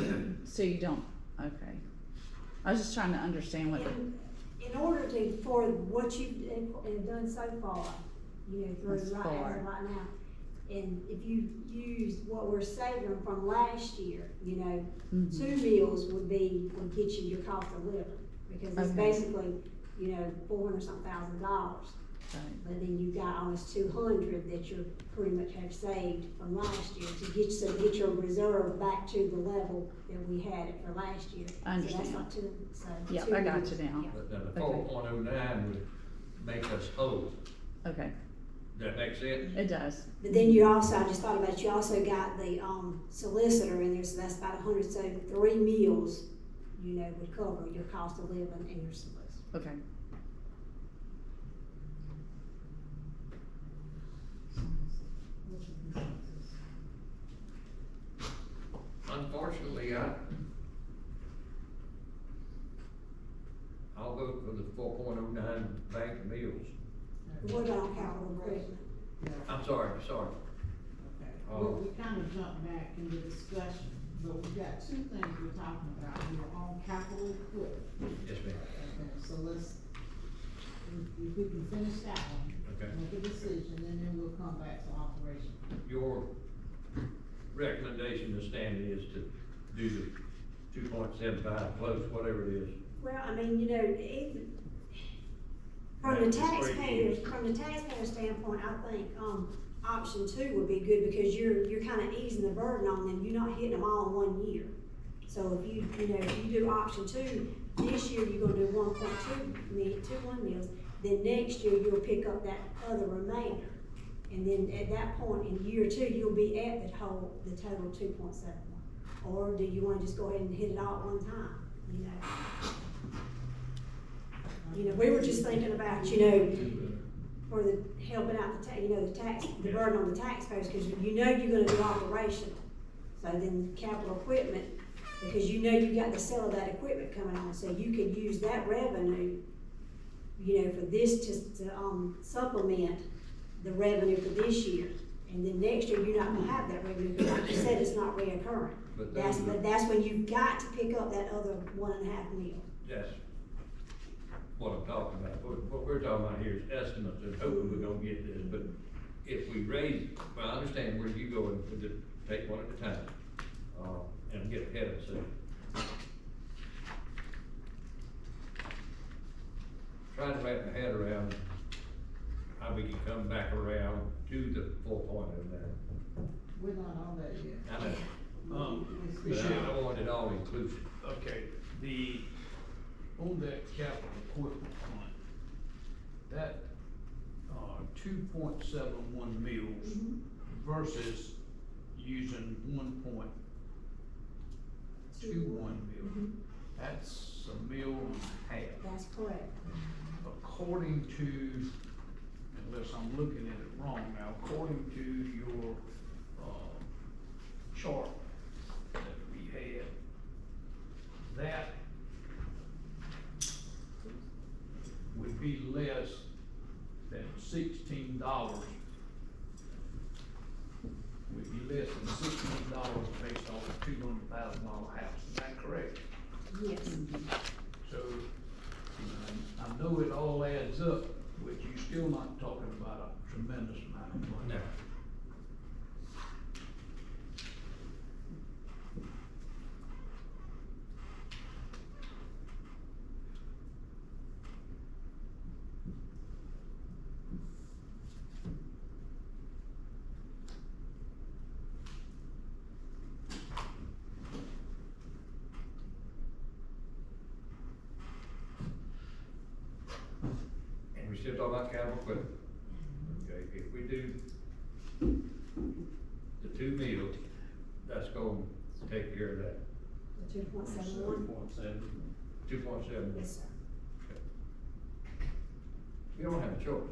so you don't, okay. I was just trying to understand what the, In order to, for what you've done so far, you know, through That's right, far. as of right now, and if you use what we're saving from last year, you know, Mhm. 2 meals would get you your cost of living, because it's Okay. basically, you know, $400-something dollars. right. But then you've got almost 200 that you pretty much have saved from last year to get your reserve back to the level that we had it for last year. I So that's understand. not too, so. Yep, 2 I got meals, you now. yeah. But now the Okay. 4.09 would make us whole. Okay, Does that make sense? it does. But then you also, I just thought about it, you also got the, solicitor in there, so that's about 100, so 3 meals, you know, would cover your cost of living and your solicitor. Okay. Unfortunately, I'll vote for the 4.09 bank meals. What about capital equipment? I'm sorry. Okay, Oh. well, we kind of jumped back in the discussion, but we got 2 things we're talking about, we're on capital equipment. Yes, ma'am. Okay, so let's, if we can finish that one. Okay. Make a decision, and then we'll come back to operation. Your recommendation to Stanley is to do the 2.75 close, whatever it is. Well, I mean, you know, from the taxpayer standpoint, I think, option 2 would be good, because you're kind of easing the burden on them, you're not hitting them all in 1 year. So if you do option 2, this year you're gonna do 1.21 meals, then next year you'll pick up that other remainder. And then at that point in year 2, you'll be at the total 2.71. Or do you wanna just go ahead and hit it all at one time, you know? You know, we were just thinking about, you know, for the, helping out the burden on the taxpayers, cause you know you're gonna do operational. So then capital equipment, because you know you got the sale of that equipment coming on, so you could use that revenue, you know, for this to supplement the revenue for this year. And then next year, you're not gonna have that revenue, because like you said, it's not reoccurring. But That's when you've got to pick up that other 1.5 meal. Yes. what I'm talking about. What we're talking about here is estimates and hoping we're gonna get this, but if we raise, well, I understand where you going with it, take one at a time, and get ahead of it. Trying to wrap my head around how we can come back around to the 4.09. We're not on that yet. I know, but Michelle, I want it all inclusive. okay, on that capital equipment fund, that, 2.71 mils versus using 1.21 mil, that's a mil and a half. That's correct. According to, unless I'm looking at it wrong now, according to your, chart that we had, that would be less than $16. Would be less than $16 based off a $200,000 house, is that correct? Yes. So, I know it all adds up, but you're still not talking about a tremendous amount of money. No. And we still talk about capital equipment. Okay, if we do the 2 meals, that's gonna take care of that. The 2.71? 2.7. Yes, sir. We don't have a choice.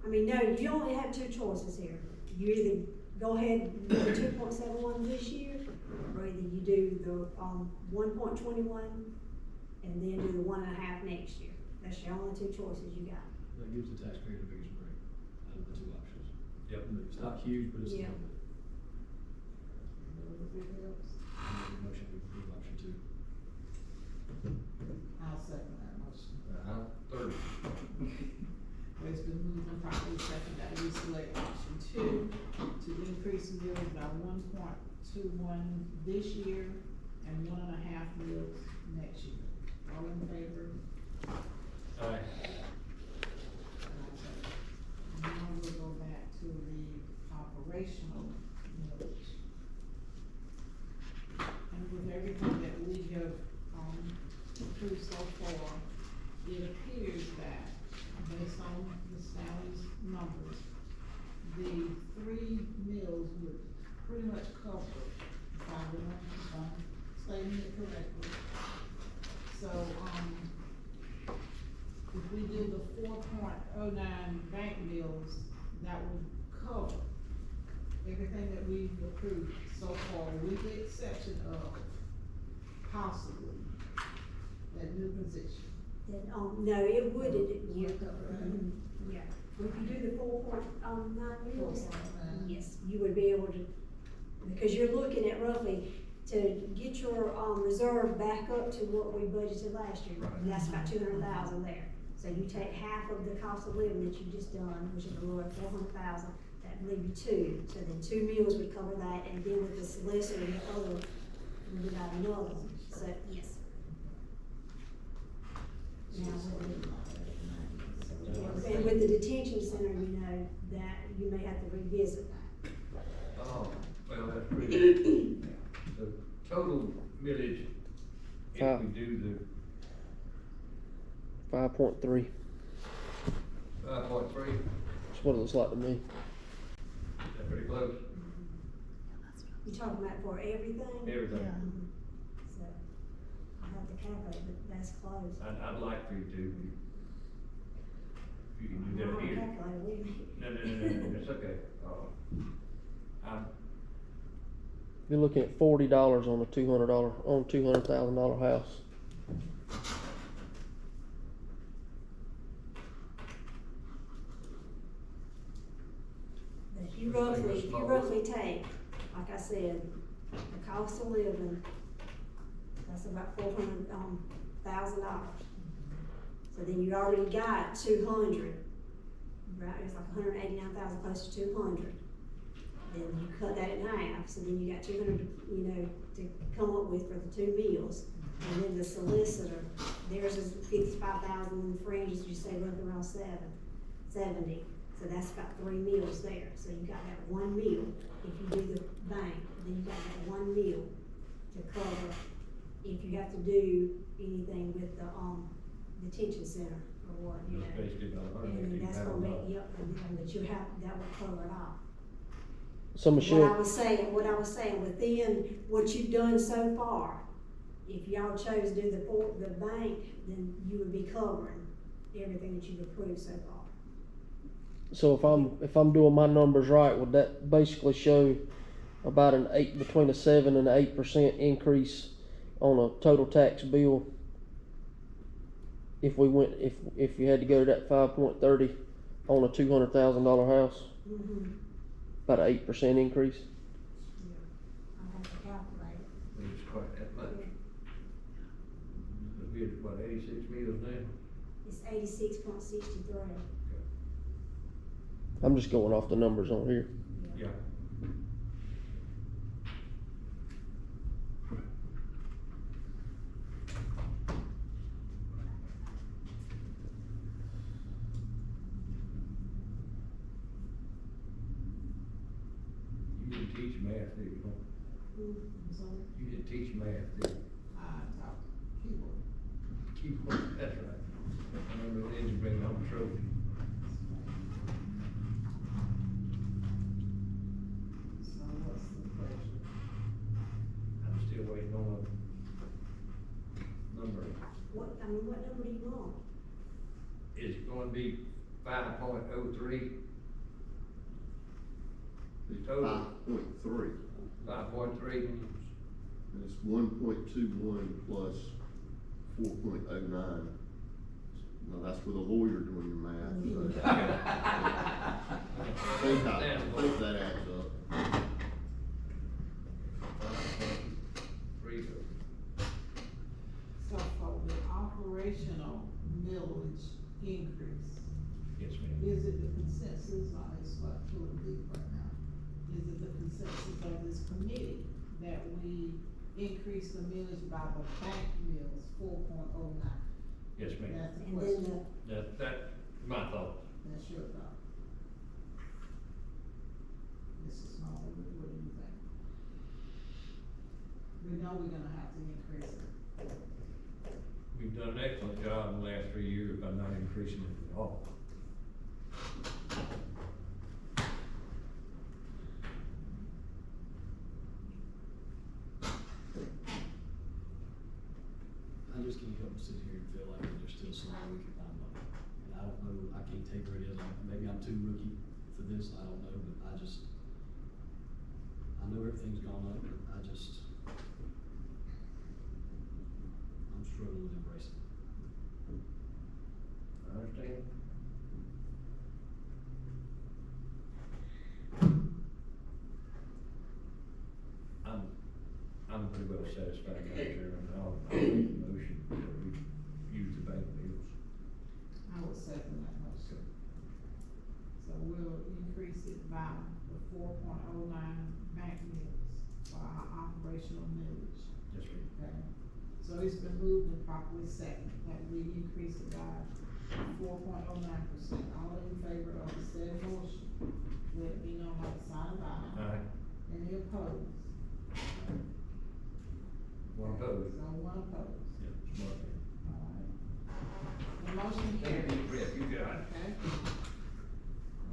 I mean, no, you only have two choices here. You either go ahead and do the 2.71 this year, or either you do the, 1.21 and then do the 1.5 next year. That's your only two choices you got. That gives the taxpayer the biggest break out of the two options. Yep. It's not huge, but it's a Yeah. little bit. I make a motion to approve option 2. I'll second that motion. Third. It's been moved and properly second that we select option 2 to increase the mills by 1.21 this year and 1.5 mils next year. All in favor? Aye. Now we'll go back to the operational millage. And with everything that we have, approved so far, it appears that, based on the Sally's numbers, the 3 mills would pretty much cover, if I'm stating it correctly. So, if we do the 4.09 bank mills, that would cover everything that we've approved so far, with the exception of possibly that new position. Then, no, it would, yeah. If you do the 4.9 mils, 4.9. yes, you would be able to, because you're looking at roughly to get your, reserve back up to what we budgeted last year. Right. And that's about 200,000 there. So you take half of the cost of living that you just done, which is a little over 400,000, that would leave you 2. So then 2 meals would cover that, and then with the solicitor and the other, would be about another one. So, yes. Now, and with the detention center, you know, that you may have to revisit that. Oh, well, that's pretty, the total millage, if we do 5.3, the 5.3, that's what it looks like to me. that's pretty close, You talking about for everything? everything. So, I have to calculate, but that's close. I'd like for you to, if you can do I that don't here. calculate with me. No, it's okay. I'm, You're looking at $40 on a $200,000 house. But if you roughly take, like I said, the cost of living, that's about $400,000. So then you already got 200, right? It's like 189,000 close to 200. Then you cut that in half, so then you got 200, you know, to come up with for the 2 meals. And then the solicitor, theirs is 55,000, and the fringe, as you say, roughly around 70. So that's about 3 meals there. So you got that 1 meal. If you do the bank, then you got that 1 meal to cover if you have to do anything with the, detention center or what, you know. That's basically about And then that's gonna $150,000. make, yep, and then that you have, that will cover it all. So What I Michelle, was saying, within what you've done so far, if y'all chose to do the bank, then you would be covering everything that you've approved so far. so if I'm doing my numbers right, would that basically show about between a 7 and 8% increase on a total tax bill? If we went, if you had to go to that 5.30 on a $200,000 house, Mm-hmm. about an 8% increase. I have to calculate it. But it's quite that much. But we had, what, 86 meals now? It's 86.63. I'm just going off the numbers on here. Yeah. You didn't teach math, did you? I'm sorry, You didn't teach math, did you? I taught keyboard. Keyboard, that's right. I remember then you bring home a trophy. So what's the question? I'm still waiting on a number. What number do you want? Is it gonna be 5.03? It's Total. 5.3. 5.3? And it's 1.21 plus 4.09. Now, that's with a lawyer doing your math, so. I think that adds up. 5.3. So for the operational millage increase, Yes, ma'am. is it the consensus, it's like full of deep right now, is it the consensus of this committee that we increase the millage by the bank mills 4.09? Yes, ma'am. That's the And question, then That's my thought. that's your thought. Mrs. Small, what do you think? We know we're gonna have to increase it. We've done an excellent job in the last 3 years by not increasing it at all. I just can't help but sit here and feel like there's still somewhere we can find money. And I don't know, I can't take where it is, maybe I'm too rookie for this, I don't know, but I know everything's gone up, but I'm struggling with embracing it. I understand. I'm pretty well satisfied, Madam Chairman. I'll make the motion that we use the bank bills. I will second that motion. So we'll increase it by the 4.09 bank mills for our operational millage. Yes, ma'am. Okay, so it's been moved and properly seconded that we increase it by 4.09%. All in favor of the said motion, let it be known by the sign of aye. Aye. Any opposed? One opposed. So one opposed. Yeah, smart man. Alright. The motion Can't carries. be prep, you got it. Okay.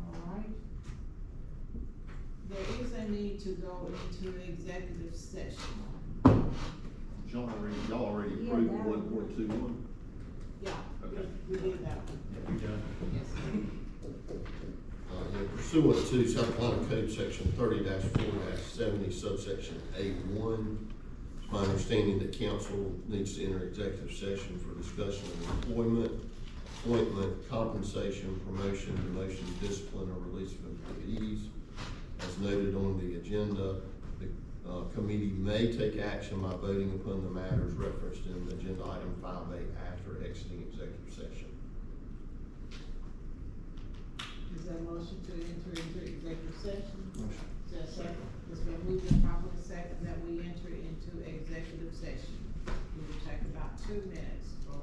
Alright. There is a need to go into executive session. Y'all already Yeah, approved that one. 1.21? Yeah, Okay. we did that one. Yeah, you done? Yes, sir. Pursuant to South Carolina Code Section 30-4-70 subsection A1, it's my understanding that council needs to enter executive session for discussion of employment, appointment, compensation, promotion, demotion, discipline, or release of employees. As noted on the agenda, the Committee may take action by voting upon the matters referenced in agenda item 5A after exiting executive session. Is there a motion to enter into executive session? Motion. Is there a second? It's been moved and properly second that we enter into executive session. We will take about 2 minutes for